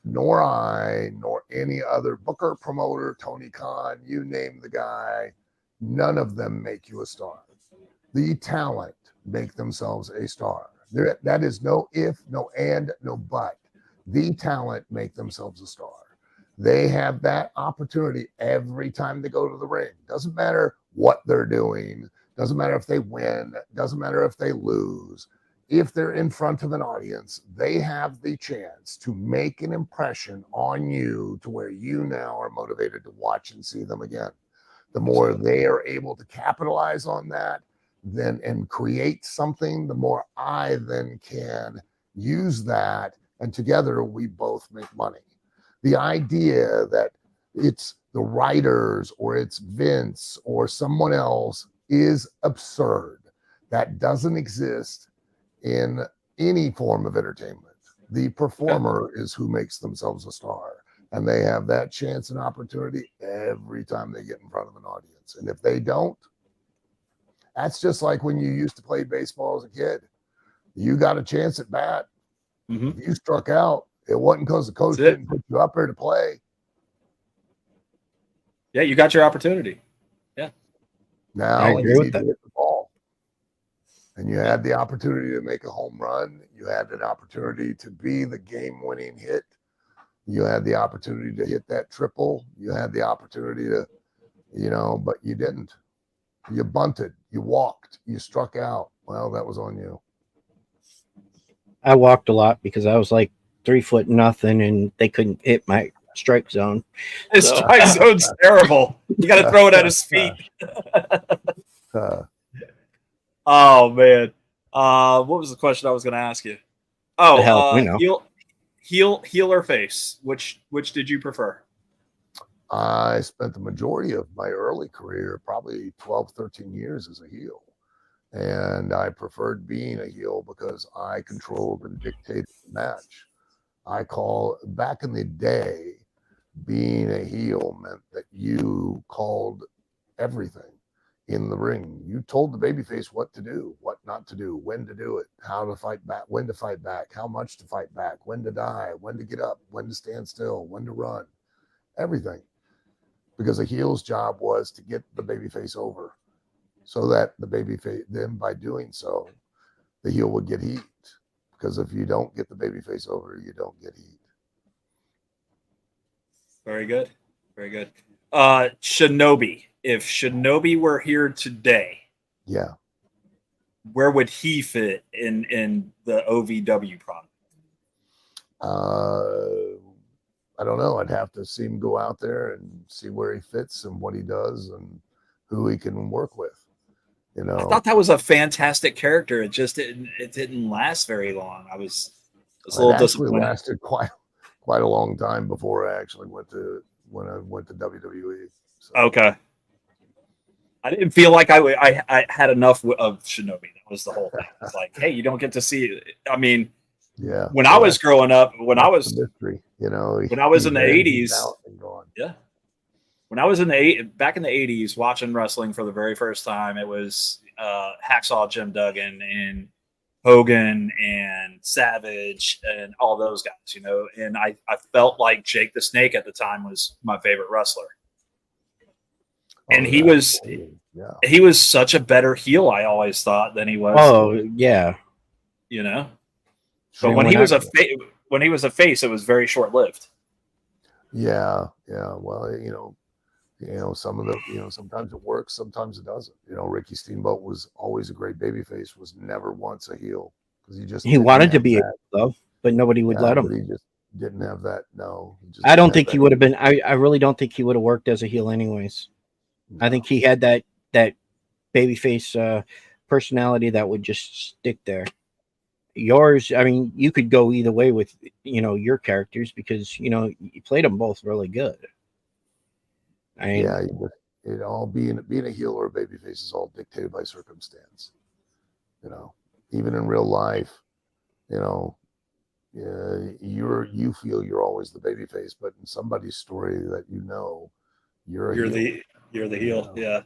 nor I, nor any other booker, promoter, Tony Khan, you name the guy, none of them make you a star. The talent make themselves a star. That is no if, no and, no but. The talent make themselves a star. They have that opportunity every time they go to the ring. Doesn't matter what they're doing. Doesn't matter if they win. Doesn't matter if they lose. If they're in front of an audience, they have the chance to make an impression on you to where you now are motivated to watch and see them again. The more they are able to capitalize on that then and create something, the more I then can use that, and together we both make money. The idea that it's the writers or it's Vince or someone else is absurd. That doesn't exist in any form of entertainment. The performer is who makes themselves a star, and they have that chance and opportunity every time they get in front of an audience. And if they don't, that's just like when you used to play baseball as a kid. You got a chance at bat. Mm-hmm. If you struck out, it wasn't because the coach didn't put you up there to play. Yeah, you got your opportunity. Yeah. Now I you agree with need to that. hit the ball. And you had the opportunity to make a home run. You had an opportunity to be the game-winning hit. You had the opportunity to hit that triple. You had the opportunity to, but you didn't. You bunted. You walked. You struck out. Well, that was on you. I walked a lot because I was like 3 foot nothing, and they couldn't hit my strike zone. His strike zone's terrible. You got to throw it at his feet. Oh man, what was the question I was going to ask you? The hell, heel or face? Which did you prefer? I spent the majority of my early career, probably 12, 13 years as a heel. And I preferred being a heel because I controlled and dictated the match. Back in the day, being a heel meant that you called everything in the ring. You told the babyface what to do, what not to do, when to do it, how to fight back, when to fight back, how much to fight back, when to die, when to get up, when to stand still, when to run, everything. Because a heel's job was to get the babyface over, so that the babyface, then by doing so, the heel would get heat. Because if you don't get the babyface over, you don't get heat. Very good. Very good. Shinobi. If Shinobi were here today, Yeah. where would he fit in the OVW product? I don't know. I'd have to see him go out there and see where he fits and what he does and who he can work with. I thought that was a fantastic character. It just didn't last very long. I was a little disappointed. It actually lasted quite a long time before I actually went to WWE. So. Okay. I didn't feel like I had enough of Shinobi. That was the whole thing. It's like, hey, you don't get to see it. I mean, yeah. When I was growing up, when I was mystery, when I was in the 80s, yeah. When I was back in the 80s watching wrestling for the very first time, it was Hacksaw Jim Duggan and Hogan and Savage and all those guys, and I felt like Jake the Snake at the time was my favorite wrestler. And he was such a better heel, I always thought, than he was. Oh yeah, But when he was a face, it was very short lived. Yeah. Well, some of the, sometimes it works, sometimes it doesn't. Ricky Steamboat was always a great babyface, was never once a heel because he wanted to be a though, but nobody would let him. But he just didn't have that. No, I don't think he would have been. I really don't think he would have worked as a heel, anyways. No. I think he had that babyface personality that would just stick there. Yours, I mean, you could go either way with your characters because you played them both really good. It all being a heel or a babyface is all dictated by circumstance. Even in real life, you feel you're always the babyface, but in somebody's story that you're the heel. Yeah.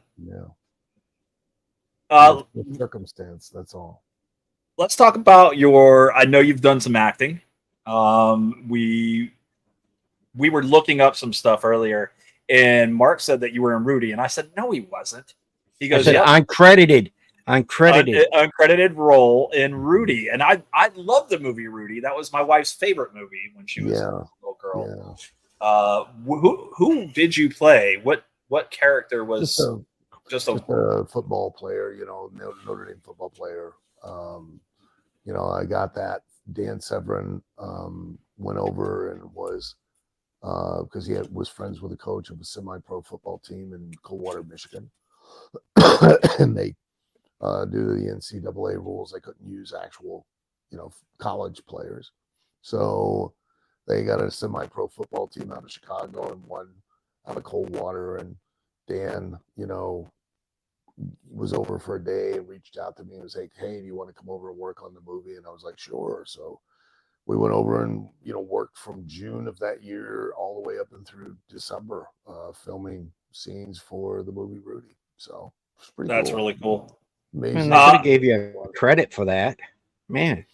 Circumstance. That's all. Let's talk about I know you've done some acting. We were looking up some stuff earlier, and Mark said that you were in Rudy, and I said, no, he wasn't. He goes, yeah, uncredited role in Rudy. And I love the movie Rudy. That was my wife's favorite movie when she was a little girl. Yeah. Who did you play? What character was just a football player, Notre Dame football player. I got that. Dan Severin went over and was because he was friends with a coach of a semi-pro football team in Coldwater, Michigan. And they, due to the NCAA rules, they couldn't use actual, college players. So they got a semi-pro football team out of Chicago and one out of Coldwater. And Dan, was over for a day and reached out to me and was like, "Hey, do you want to come over and work on the movie?" And I was like, "Sure." So we went over and worked from June of that year all the way up and through December, filming scenes for the movie Rudy. So it's pretty That's cool. really cool. Amazing. Man, they should have gave you credit for that, man.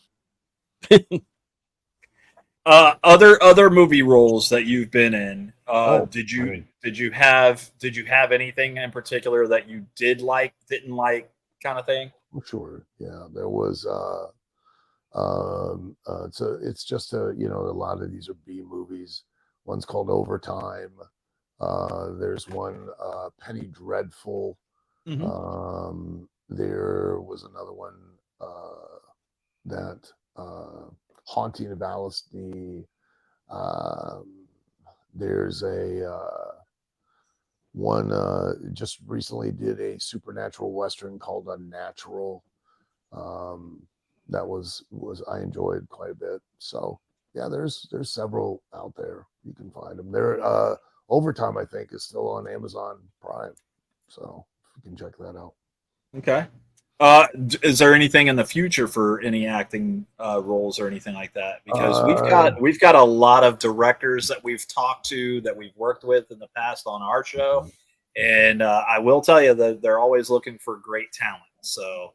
Other movie roles that you've been in. Did I you mean, did you have anything in particular that you didn't like, kind of thing? sure. Yeah, there was. It's just a lot of these are B movies. One's called Overtime. There's one, Penny Dreadful. Mm-hmm. There was another one, that Haunting of Alice D. Um, there's a one, just recently did a supernatural western called Unnatural. Um, that was I enjoyed quite a bit. So yeah, there's several out there. You can find them. There, Overtime, I think, is still on Amazon Prime. So you can check that out. Okay. Is there anything in the future for any acting roles or anything like that? Because Uh, we've got a lot of directors that we've talked to, that we've worked with in the past on our show, and I will tell you that they're always looking for great talent. So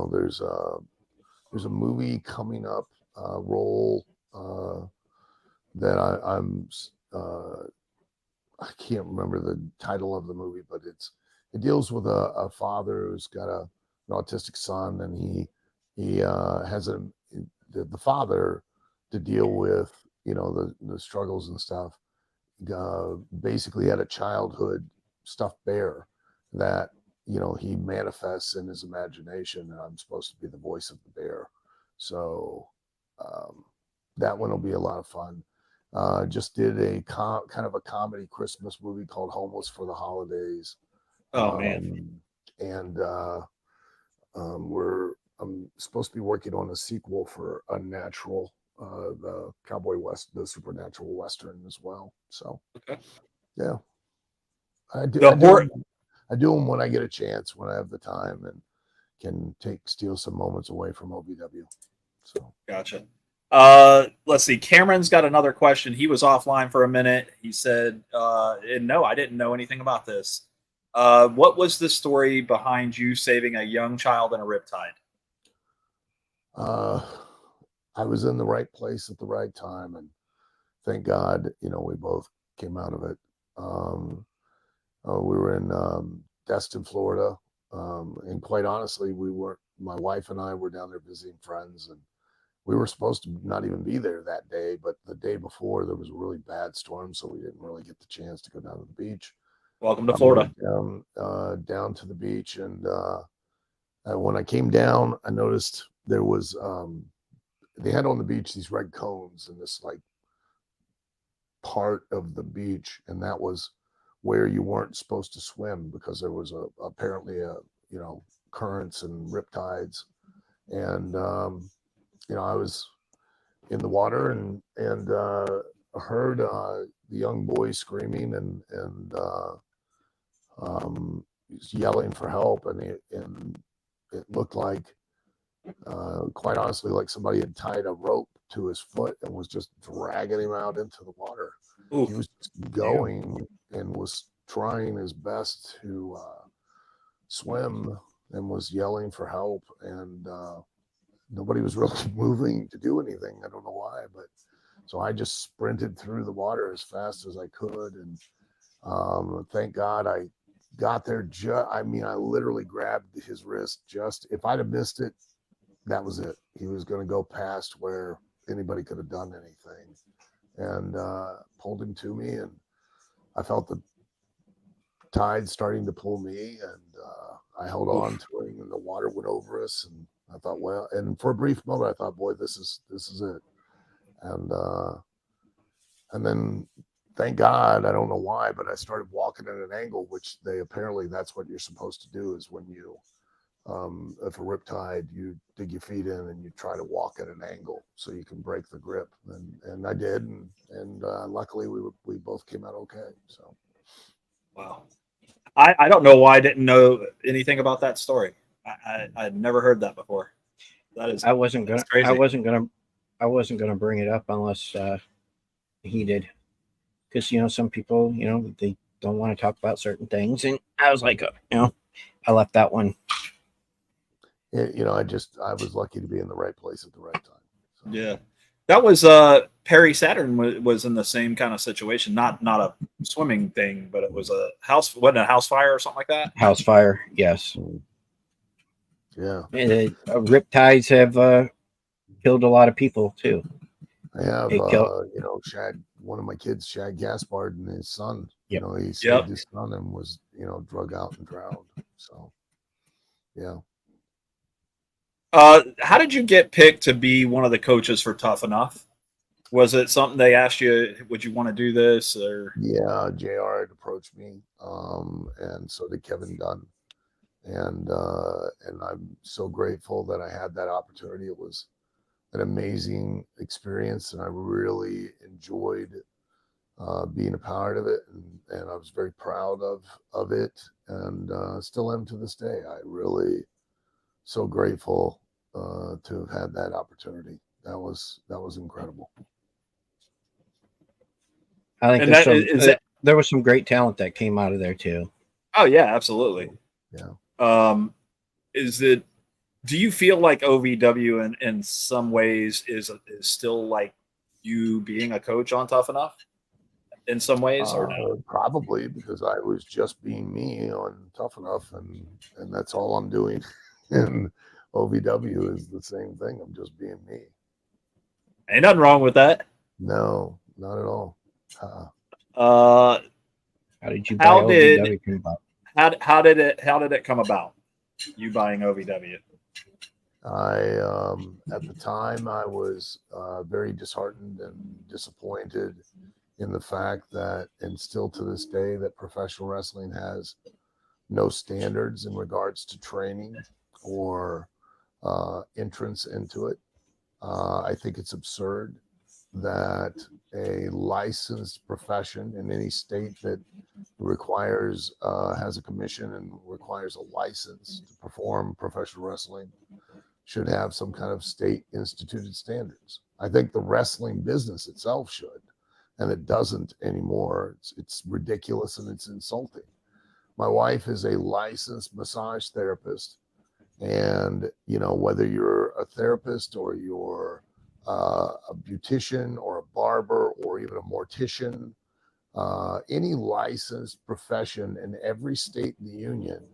there's a movie coming up, role, that I'm I can't remember the title of the movie, but it deals with a father who's got an autistic son, and he has the father to deal with the struggles and stuff. Basically had a childhood stuffed bear that he manifests in his imagination, and I'm supposed to be the voice of the bear. So um, that one will be a lot of fun. Just did a kind of a comedy Christmas movie called Homeless for the Holidays. oh man. And I'm supposed to be working on a sequel for Unnatural, the the supernatural western as well. So Okay. yeah, The horror. I do them when I get a chance, when I have the time and can steal some moments away from OVW. So Gotcha. Let's see. Cameron's got another question. He was offline for a minute. He said, and no, I didn't know anything about this. What was the story behind you saving a young child in a riptide? uh, I was in the right place at the right time, and thank God, we both came out of it. Um, we were in Destin, Florida, and quite honestly, my wife and I were down there visiting friends, and we were supposed to not even be there that day, but the day before there was a really bad storm, so we didn't really get the chance to go down to the beach. Welcome to I went Florida. down to the beach, and when I came down, I noticed there was they had on the beach these red cones in this like part of the beach, and that was where you weren't supposed to swim because there was apparently a currents and riptides, and I was in the water and heard the young boy screaming and yelling for help, and it looked like, quite honestly, like somebody had tied a rope to his foot and was just dragging him out into the water. He Oof. was going and was trying his best to swim and was yelling for help, and nobody was really moving to do anything. I don't know why, but so I just sprinted through the water as fast as I could, and thank God I got there. I mean, I literally grabbed his wrist. Just if I'd have missed it, that was it. He was going to go past where anybody could have done anything, and pulled him to me, and I felt the tide starting to pull me, and I held on Oof. to him, and the water went over us, and I thought, well, and for a brief moment, I thought, boy, this is it, and then thank God, I don't know why, but I started walking at an angle, which that's what you're supposed to do, is when you if a riptide, you dig your feet in and you try to walk at an angle so you can break the grip, and I did, and luckily we both came out okay. So Wow. I don't know why I didn't know anything about that story. I'd never heard that before. That is I wasn't that's gonna. crazy. I wasn't gonna bring it up unless he did, because some people, they don't want to talk about certain things, and I was like, I left that one. I was lucky to be in the right place at the right time. So. Yeah, that was Perry Saturn was in the same kind of situation. Not a swimming thing, but it was a house. Wasn't it a house fire or something like that? House fire, yes. Yeah. And rip tides have killed a lot of people too. I have, It killed. Shad, one of my kids, Shad Gaspard, and his son. Yep. He saved his son and was, drug out and drowned. So, yeah. How did you get picked to be one of the coaches for Tough Enough? Was it something they asked you? Would you want to do this? Or Yeah, JR had approached me, and so did Kevin Dunn, and I'm so grateful that I had that opportunity. It was an amazing experience, and I really enjoyed being a part of it, and I was very proud of it, and still am to this day. I really so grateful to have had that opportunity. That was incredible. I think there was some great talent that came out of there too. Oh yeah, absolutely. Yeah. Do you feel like OVW in some ways is still like you being a coach on Tough Enough in some ways, or no? Probably, because I was just being me on Tough Enough, and that's all I'm doing. And OVW is the same thing. I'm just being me. Ain't nothing wrong with that. No, not at all. How did you buy OVW come about? How did it come about? You buying OVW? At the time I was very disheartened and disappointed in the fact that, and still to this day, that professional wrestling has no standards in regards to training or entrance into it. I think it's absurd that a licensed profession in any state that requires has a commission and requires a license to perform professional wrestling should have some kind of state instituted standards. I think the wrestling business itself should, and it doesn't anymore. It's ridiculous and it's insulting. My wife is a licensed massage therapist, and whether you're a therapist or you're a beautician or a barber or even a mortician, any licensed profession in every state in the union,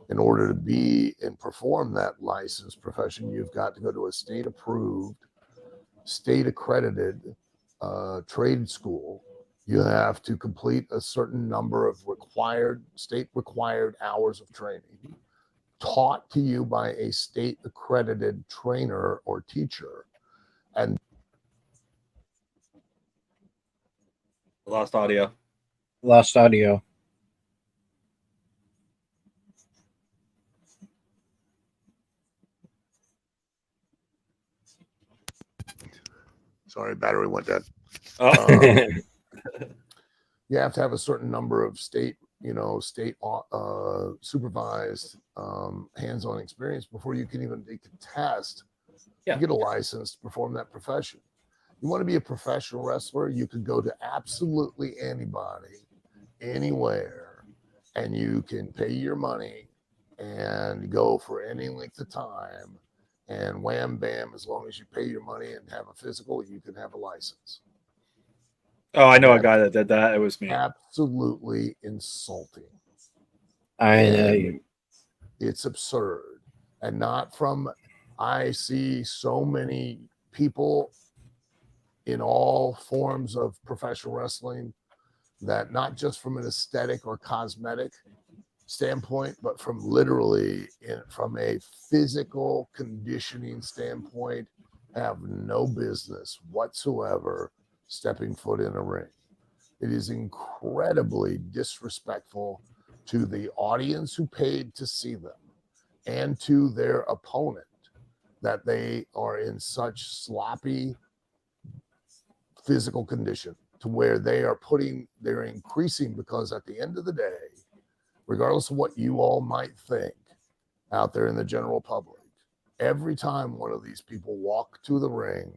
in order to be and perform that licensed profession, you've got to go to a state approved, state accredited trade school. You have to complete a certain number of state required hours of training taught to you by a state accredited trainer or teacher. And Lost audio. Sorry, battery went dead. You have to have a certain number of state supervised hands-on experience before you can even take the test to get a license to perform that profession. You want to be a professional wrestler, you could go to absolutely anybody, anywhere, and you can pay your money and go for any length of time, and wham bam, as long as you pay your money and have a physical, you can have a license. Oh, I know a guy that did that. It was me. Absolutely insulting. It's absurd. And not from, I see so many people in all forms of professional wrestling that not just from an aesthetic or cosmetic standpoint, but from literally from a physical conditioning standpoint, have no business whatsoever stepping foot in a ring. It is incredibly disrespectful to the audience who paid to see them and to their opponent that they are in such sloppy physical condition to where they're increasing, because at the end of the day, regardless of what you all might think out there in the general public, every time one of these people walk to the ring,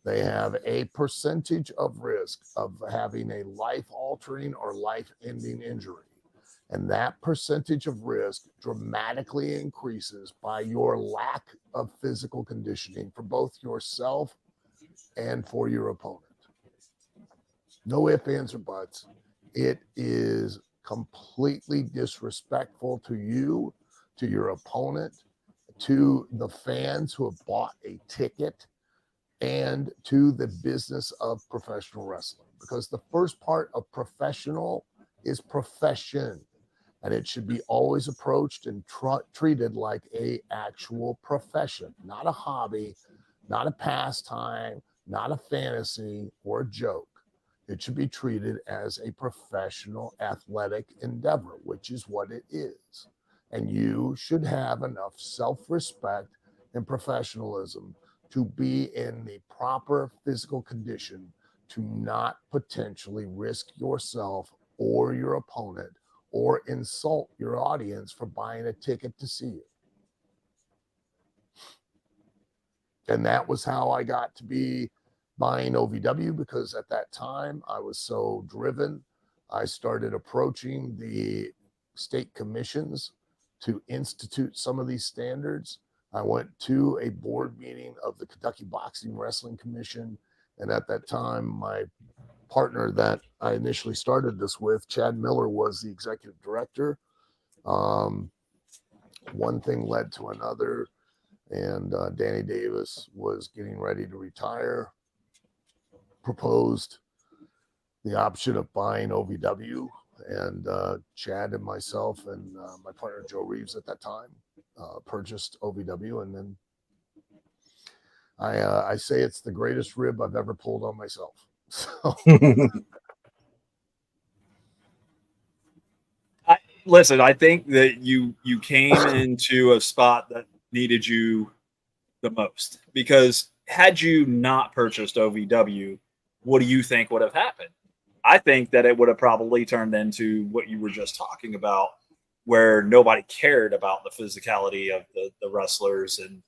they have a percentage of risk of having a life-altering or life-ending injury. And that percentage of risk dramatically increases by your lack of physical conditioning for both yourself and for your opponent. No ifs, ands, or buts. It is completely disrespectful to you, to your opponent, to the fans who have bought a ticket, and to the business of professional wrestling. Because the first part of professional is profession, and it should be always approached and treated like a actual profession, not a hobby, not a pastime, not a fantasy or a joke. It should be treated as a professional athletic endeavor, which is what it is. And you should have enough self-respect and professionalism to be in the proper physical condition to not potentially risk yourself or your opponent or insult your audience for buying a ticket to see you. And that was how I got to be buying OVW, because at that time I was so driven. I started approaching the state commissions to institute some of these standards. I went to a board meeting of the Kentucky Boxing Wrestling Commission. And at that time, my partner that I initially started this with, Chad Miller, was the executive director. One thing led to another, and Danny Davis was getting ready to retire, proposed the option of buying OVW, and Chad and myself and my partner Joe Reeves at that time purchased OVW, and then I say it's the greatest rib I've ever pulled on myself. So. Listen, I think that you came into a spot that needed you the most, because had you not purchased OVW, what do you think would have happened? I think that it would have probably turned into what you were just talking about, where nobody cared about the physicality of the wrestlers and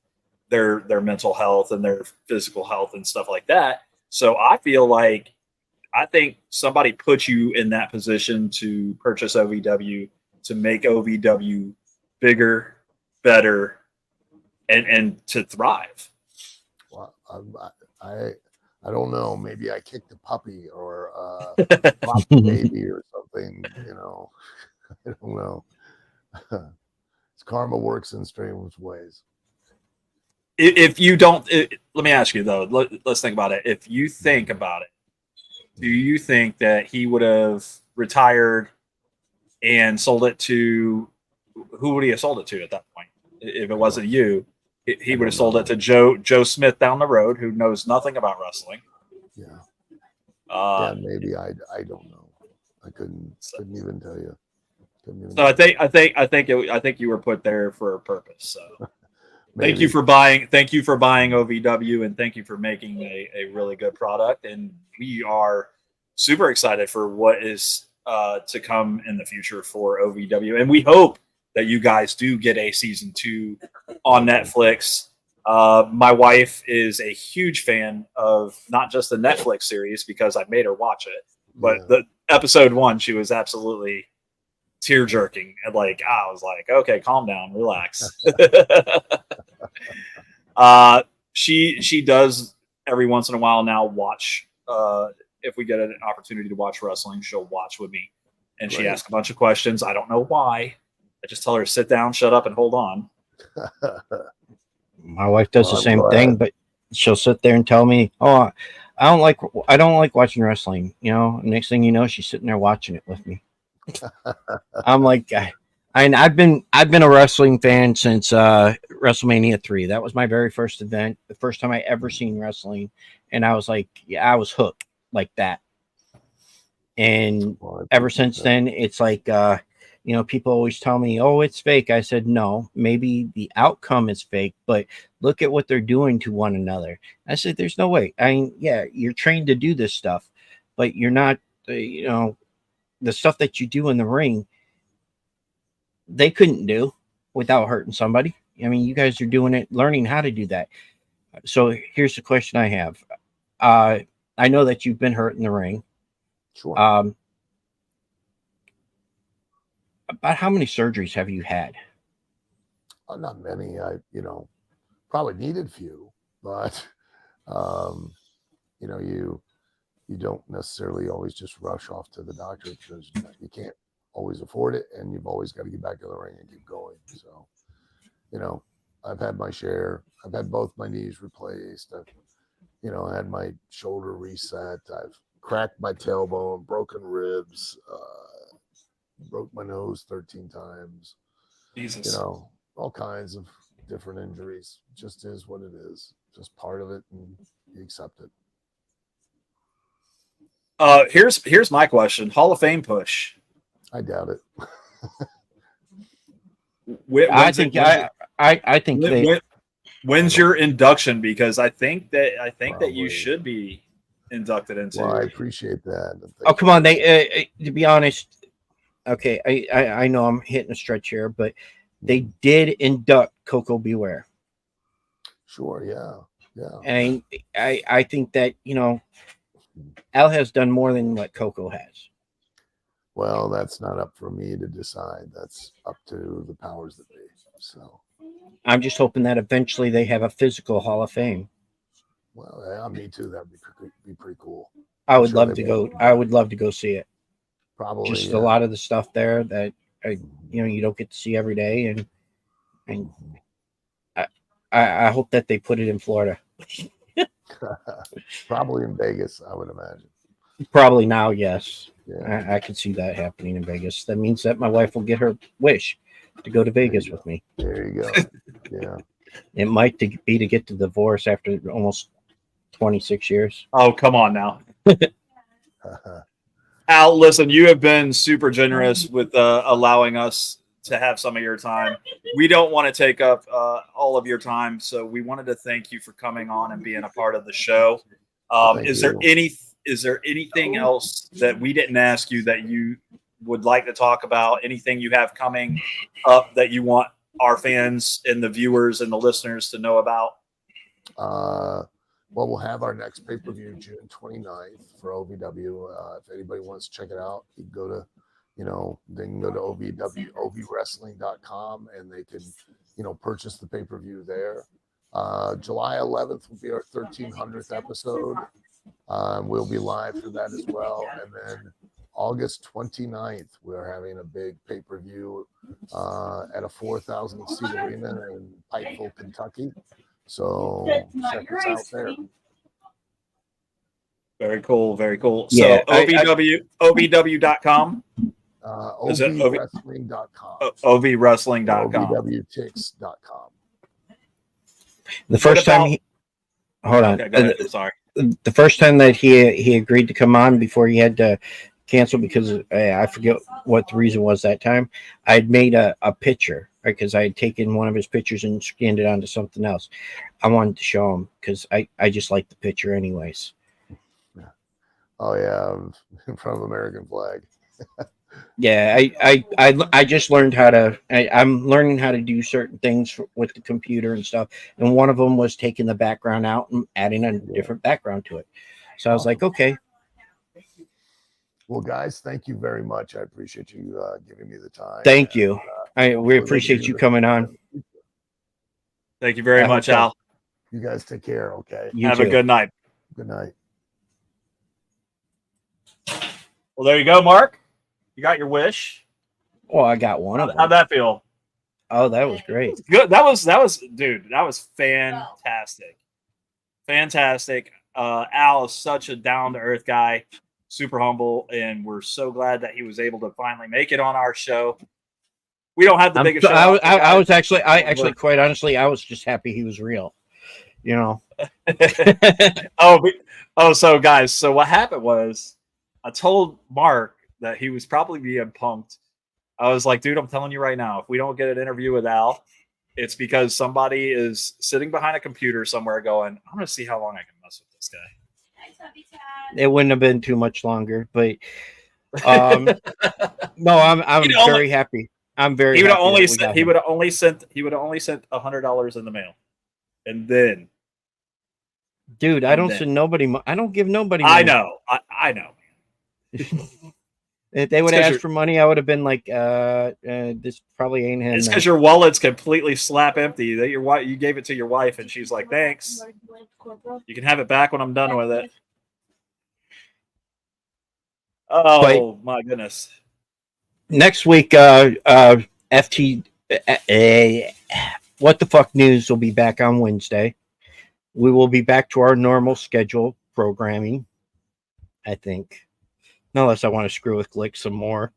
their mental health and their physical health and stuff like that. So I think somebody put you in that position to purchase OVW, to make OVW bigger, better, and to thrive. Well, I don't know. Maybe I kicked a puppy or popped a baby or something. You know, I don't know. Karma works in strange ways. If you don't, let me ask you though. Let's think about it. If you think about it, do you think that he would have retired and sold it to, who would he have sold it to at that point? If it wasn't you, he would have sold it to Joe Smith down the road, who knows nothing about wrestling. Yeah. Yeah, maybe I don't know. I couldn't even tell you. So I think you were put there for a purpose. So thank you for buying OVW, and thank you for making a really good product. And we are super excited for what is to come in the future for OVW. And we hope that you guys do get a season 2 on Netflix. My wife is a huge fan of not just the Netflix series, because I made her watch it, but the episode 1, she was absolutely tear jerking, and I was like, okay, calm down, relax. She does every once in a while now watch, if we get an opportunity to watch wrestling, she'll watch with me, and she asks a bunch of questions. I don't know why. I just tell her to sit down, shut up, and hold on. My wife does the same thing, but she'll sit there and tell me, "Oh, I don't like watching wrestling." You know, next thing you know, she's sitting there watching it with me. I'm like, I've been a wrestling fan since WrestleMania 3. That was my very first event, the first time I ever seen wrestling, and I was like, I was hooked like that. And ever since then, it's like, people always tell me, "Oh, it's fake." I said, no, maybe the outcome is fake, but look at what they're doing to one another. I said, there's no way. I mean, yeah, you're trained to do this stuff, but you're not, the stuff that you do in the ring, they couldn't do without hurting somebody. I mean, you guys are doing it, learning how to do that. So here's the question I have. I know that you've been hurt in the ring. Sure. About how many surgeries have you had? Not many. I, probably needed few, but you don't necessarily always just rush off to the doctor because you can't always afford it, and you've always got to get back in the ring and keep going. So, I've had my share. I've had both my knees replaced. I've, had my shoulder reset. I've cracked my tailbone, broken ribs, broke my nose 13 times. Jesus. All kinds of different injuries. Just is what it is. Just part of it, and you accept it. Here's my question. Hall of Fame push. I doubt it. When's your induction? Because I think that you should be inducted into. Well, I appreciate that. Oh, come on. They to be honest, okay, I know I'm hitting a stretch here, but they did induct Coco Beware. Sure, yeah. And I think that, Al has done more than what Coco has. Well, that's not up for me to decide. That's up to the powers that be. So I'm just hoping that eventually they have a physical Hall of Fame. Well, yeah, me too. That'd be pretty cool. I would love to go. I would love to go see it. Probably just a lot of the stuff there that you don't get to see every day, and I hope that they put it in Florida. Probably in Vegas, I would imagine. Probably now, yes. Yeah. I could see that happening in Vegas. That means that my wife will get her wish to go to Vegas with me. There you go. Yeah. It might be to get the divorce after almost 26 years. Oh, come on now. Al, listen, you have been super generous with allowing us to have some of your time. We don't want to take up all of your time, so we wanted to thank you for coming on and being a part of the show. Is there anything else that we didn't ask you that you would like to talk about? Anything you have coming up that you want our fans and the viewers and the listeners to know about? Well, we'll have our next pay-per-view June 29th for OVW. If anybody wants to check it out, you can go to, they can go to ovwrestling.com and they can, purchase the pay-per-view there. July 11th will be our 1300th episode. We'll be live for that as well. And then August 29th, we're having a big pay-per-view at a 4,000 seat arena in Pikeville, Kentucky. So check us out there. Very cool. Very cool. Yeah, so OVW.com. OVWrestling.com. OVWrestling.com. OVWTix.com. The first time hold on. Okay, go ahead. Sorry. The first time that he agreed to come on before he had to cancel because I forget what the reason was that time. I had made a picture because I had taken one of his pictures and scanned it onto something else. I wanted to show him because I just like the picture anyways. Oh yeah, in front of American flag. Yeah, I just learned how to. I'm learning how to do certain things with the computer and stuff, and one of them was taking the background out and adding a different background to it. So I was like, okay. Well, guys, thank you very much. I appreciate you giving me the time. Thank you. We appreciate you coming on. Thank you very much, Al. You guys take care. Okay. Have a good night. Good night. Well, there you go, Mark. You got your wish. Well, I got one of them. How'd that feel? Oh, that was great. Good. That was, dude, that was fantastic. Fantastic. Al is such a down-to-earth guy, super humble, and we're so glad that he was able to finally make it on our show. We don't have the biggest show. I was actually, quite honestly, I was just happy he was real. So guys, so what happened was I told Mark that he was probably being pumped. I was like, dude, I'm telling you right now, if we don't get an interview with Al, it's because somebody is sitting behind a computer somewhere going, I'm going to see how long I can mess with this guy. It wouldn't have been too much longer, but no, I'm very happy. I'm very. He would have happy only that we sent. got He him. would have only sent. He would have only sent $100 in the mail, and then Dude, I don't send nobody. I don't give nobody money. I know. I know. If they would It's 'cause have asked for money, I would have been like, this probably ain't him. It's then. because your wallet's completely slap empty. That your wife, you gave it to your wife, and she's like, "Thanks. You can have it back when I'm done with it." Oh my goodness! Next week, FT, What the Fuck News will be back on Wednesday. We will be back to our normal schedule programming, I think. Unless I want to screw with Glick some more.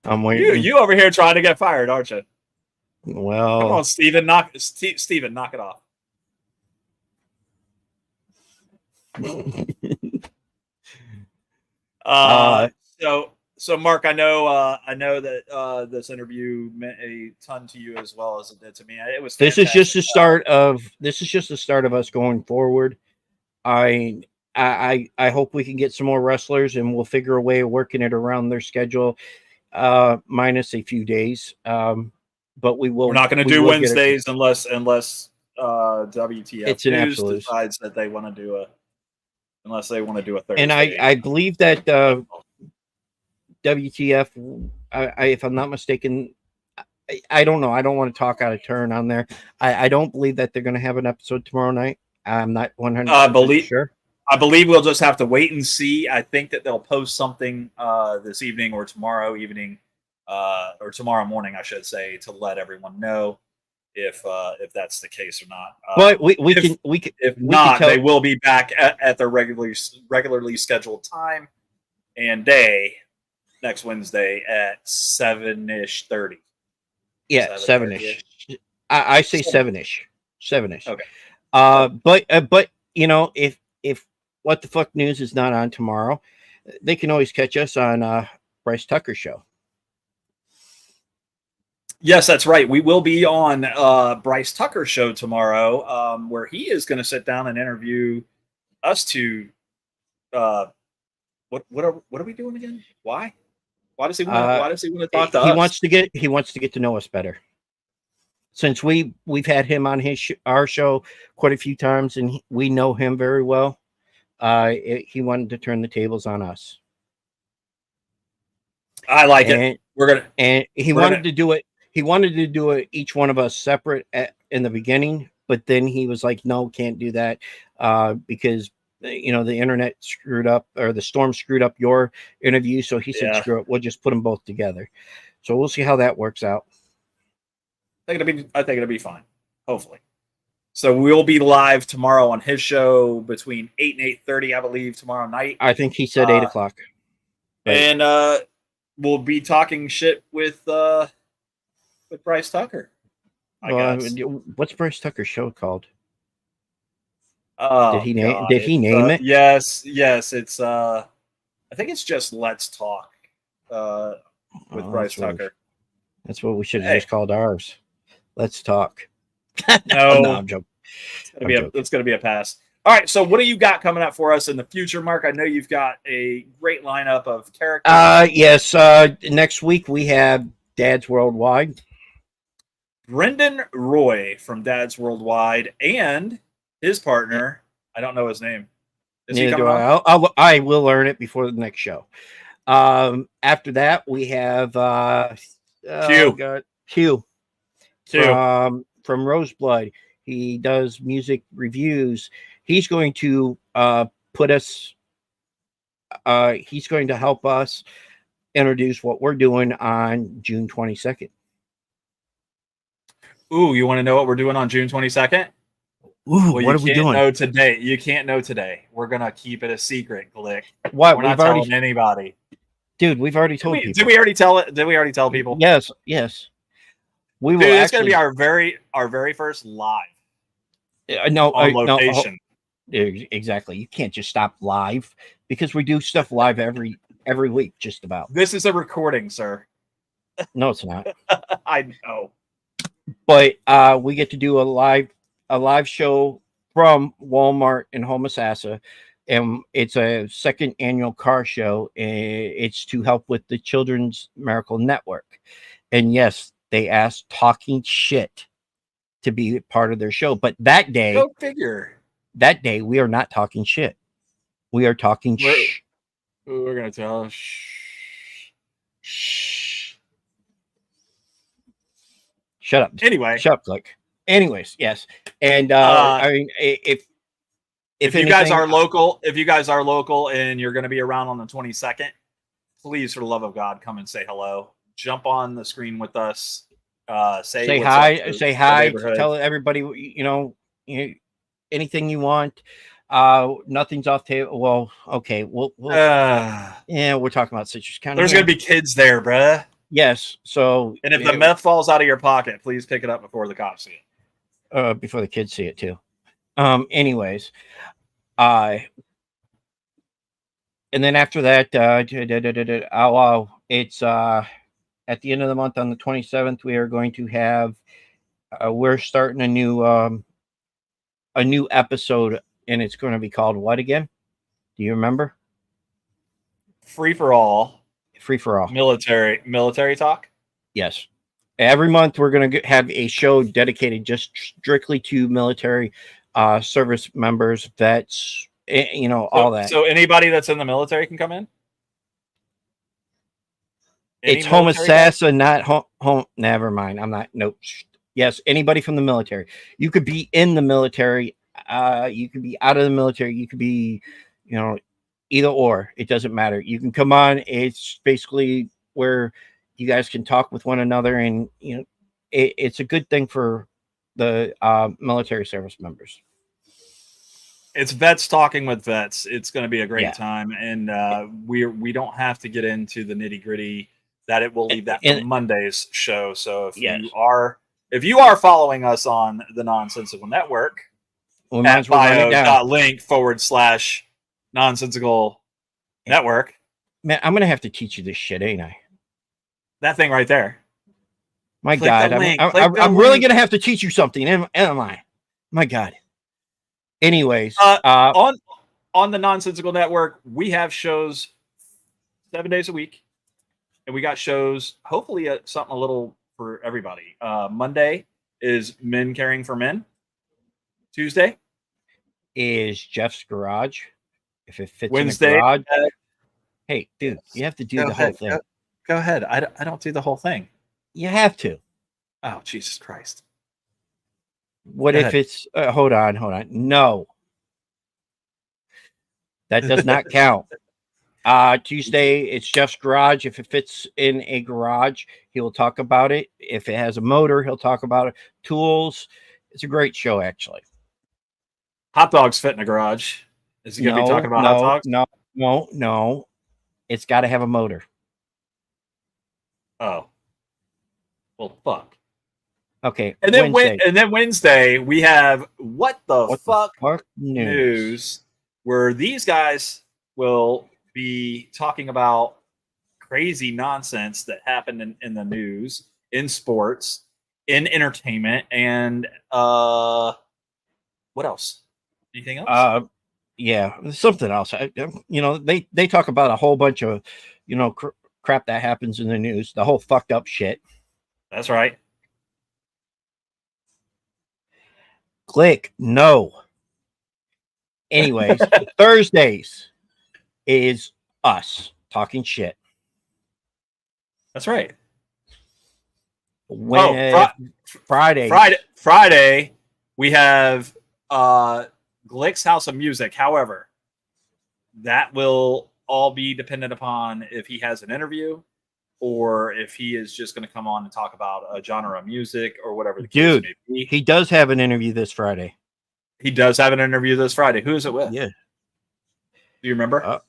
I'm waiting. You over here trying to get fired, aren't you? Well, come on, Steven, knock it off. So Mark, I know that this interview meant a ton to you as well as it did to me. It was this is just the fantastic. start of us going forward. I hope we can get some more wrestlers, and we'll figure a way of working it around their schedule, minus a few days. But we will. We're not going to do Wednesdays unless WTF it's an News absolute decides that they want to do a. Unless they want to do a Thursday. And I believe that WTF, if I'm not mistaken, I don't know. I don't want to talk out of turn on there. I don't believe that they're going to have an episode tomorrow night. I'm not 100% sure. I believe we'll just have to wait and see. I think that they'll post something this evening or tomorrow evening, or tomorrow morning, I should say, to let everyone know if that's the case or not. But we can. If not, they will be back at their regularly scheduled time and day next Wednesday at 7-ish 30. Yeah, 7-ish. I say 7-ish. 7-ish. Okay. But you know, if What the Fuck News is not on tomorrow, they can always catch us on Bryce Tucker show. Yes, that's right. We will be on Bryce Tucker show tomorrow, where he is going to sit down and interview us to. What are we doing again? Why does he want? Why does he want to talk to us? He wants to get to know us better. Since we've had him on our show quite a few times, and we know him very well, he wanted to turn the tables on us. I like it. He wanted to do it. He wanted to do it, each one of us separate in the beginning, but then he was like, no, can't do that because, the internet screwed up, or the storm screwed up your interview. So he said, screw it. We'll just put them both together. So we'll see how that works out. I think it'll be fine. Hopefully. So we'll be live tomorrow on his show between 8 and 8:30, I believe, tomorrow night. I think he said 8 o'clock. Right. And we'll be talking shit with Bryce Tucker. I guess. What's Bryce Tucker's show called? Oh, did he name it? Yes. It's I think it's just Let's Talk with Bryce Tucker. That's what we should have just called ours. Let's Talk. No, I'm joking. It's going to be a pass. All right, so what do you got coming up for us in the future, Mark? I know you've got a great lineup of characters. Yes. Next week we have Dad's Worldwide. Brendan Roy from Dad's Worldwide and his partner. I don't know his name. Is he coming on? I will learn it before the next show. After that, we have Q from Roseblood. He does music reviews. He's going to he's going to help us introduce what we're doing on June 22nd. Ooh, you want to know what we're doing on June 22nd? Ooh, what are we doing? You can't know today. We're going to keep it a secret, Glick. What? We're not telling anybody. Dude, we've already told people. Did we already tell it? Did we already tell people? Yes. We will. It's going to be our very first live. On location. Exactly. You can't just stop live because we do stuff live every week, just about. This is a recording, sir. No, it's not. I know. But we get to do a live show from Walmart in Homosassa and it's a second annual car show. And it's to help with the Children's Miracle Network. And yes, they asked Talking Shit to be part of their show. But that day, Go figure. we are not talking shit. We are talking shh. We're gonna tell. Shh. Shut up. Anyway, Shut up, Click. Anyways, yes. And I mean, if you guys anything, are local, and you're going to be around on the 22nd, please, for the love of God, come and say hello. Jump on the screen with us. Say what's hi. up to Say the hi. neighborhood. Tell everybody. Anything you want. Nothing's off table. Well, okay. We'll yeah, we're talking about Citrus County. There's going to be kids there, bruh. Yes. So, and if the meth falls out of your pocket, please pick it up before the cops see it. Before the kids see it too. Anyways, and then after that, it's at the end of the month on the 27th. We are going to have. We're starting a new episode, and it's going to be called what again? Do you remember? Free for all. Military talk. Yes. Every month we're going to have a show dedicated just strictly to military service members, vets, all that. So anybody that's in the military can come in? It's home assassin, not home. Never mind. I'm not. Nope. Yes. Anybody from the military. You could be in the military. You could be out of the military. You could be, either or. It doesn't matter. You can come on. It's basically where you guys can talk with one another, and it's a good thing for the military service members. It's vets talking with vets. It's going to be a great time, and we don't have to get into the nitty gritty. That it will leave that for Monday's show. So if you are following us on the Nonsensical Network, at bio.link/Nonsensical Network. Man, I'm gonna have to teach you this shit, ain't I? That thing right there. My God, I'm really gonna have to teach you something, am I? My God. Anyways, on the Nonsensical Network, we have shows 7 days a week, and we got shows. Hopefully, something a little for everybody. Monday is Men Caring for Men. Tuesday is Jeff's Garage. If it fits Wednesday, in the garage. Hey, dude, you have to do the whole thing. Go ahead. I don't do the whole thing. You have to. Oh, Jesus Christ. What if it's hold on. No. That does not count. Tuesday, it's Jeff's Garage. If it fits in a garage, he will talk about it. If it has a motor, he'll talk about it. Tools. It's a great show, actually. Hot dogs fit in a garage. Is he going to be talking about hot dogs? No. It's got to have a motor. Oh. Well, fuck. Okay. And then Wednesday we have what the fuck news, where these guys will be talking about crazy nonsense that happened in the news, in sports, in entertainment, and what else? Anything else? Yeah, something else. They talk about a whole bunch of crap that happens in the news, the whole fucked up shit. That's right. Click no. Anyways, Thursdays is us talking shit. That's right. Friday, we have Glick's House of Music. However, that will all be dependent upon if he has an interview or if he is just going to come on and talk about a genre of music or whatever the case may be. He does have an interview this Friday. He does have an interview this Friday. Who is it with? Yeah. Do you remember?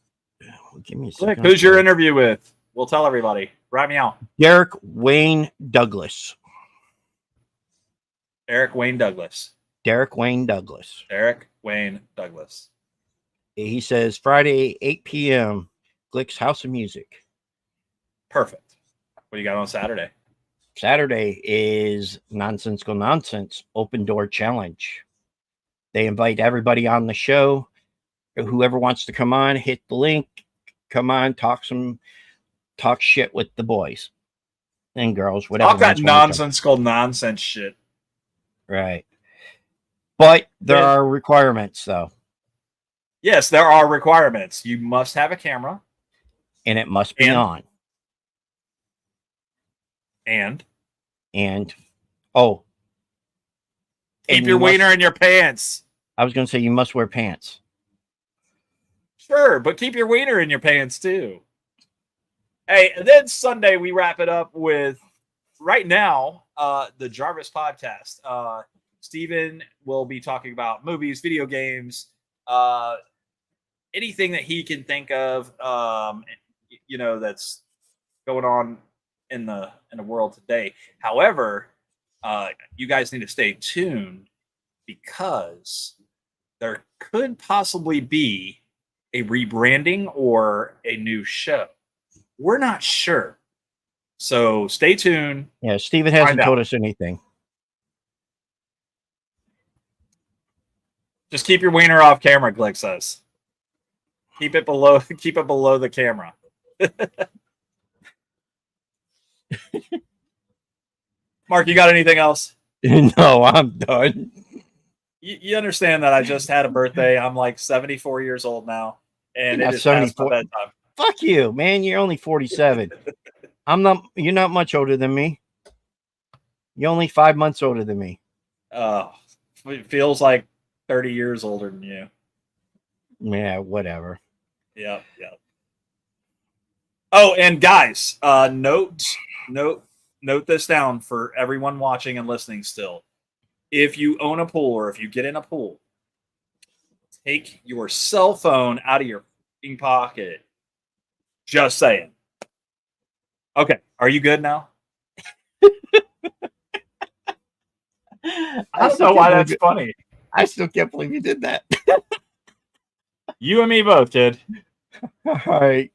Give me a second. Who's your interview with? We'll tell everybody. Write me out. Derek Wayne Douglas. Derek Wayne Douglas. He says Friday, 8 p.m., Glick's House of Music. Perfect. What do you got on Saturday? Saturday is Nonsensical Nonsense Open Door Challenge. They invite everybody on the show. whoever wants to come on, hit the link, come on, talk shit with the boys and girls, whatever. Talk that nonsensical nonsense shit. Right. But there are requirements, though. Yes, there are requirements. You must have a camera. And it must be on. And oh. Keep your wiener in your pants. I was going to say you must wear pants. Sure, but keep your wiener in your pants, too. Hey, and then Sunday we wrap it up with, right now, the Jarvis podcast. Steven will be talking about movies, video games, anything that he can think of, that's going on in the world today. However, you guys need to stay tuned because there could possibly be a rebranding or a new show. We're not sure. So stay tuned. Yeah, Steven hasn't told us anything. Just keep your wiener off camera, Glick says. Keep it below the camera. Mark, you got anything else? No, I'm done. You understand that I just had a birthday. I'm like 74 years old now. And it is past my bedtime. Fuck you, man. You're only 47. You're not much older than me. You're only 5 months older than me. It feels like 30 years older than you. Yeah, whatever. Yeah. Oh, and guys, note this down for everyone watching and listening still. If you own a pool or if you get in a pool, take your cell phone out of your pocket. Just saying. Okay, are you good now? I don't know why that's funny. I still can't believe you did that. You and me both, kid. All right.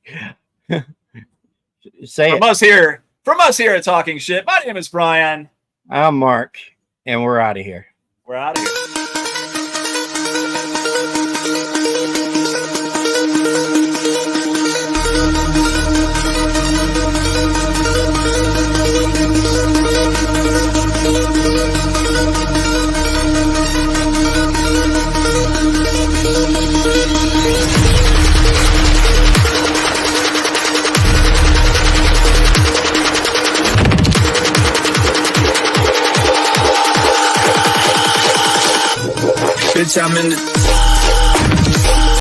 Say from us here at Talking Shit. My name is Brian. I'm Mark, and we're out of here. We're out of here. Bitch, I'm in the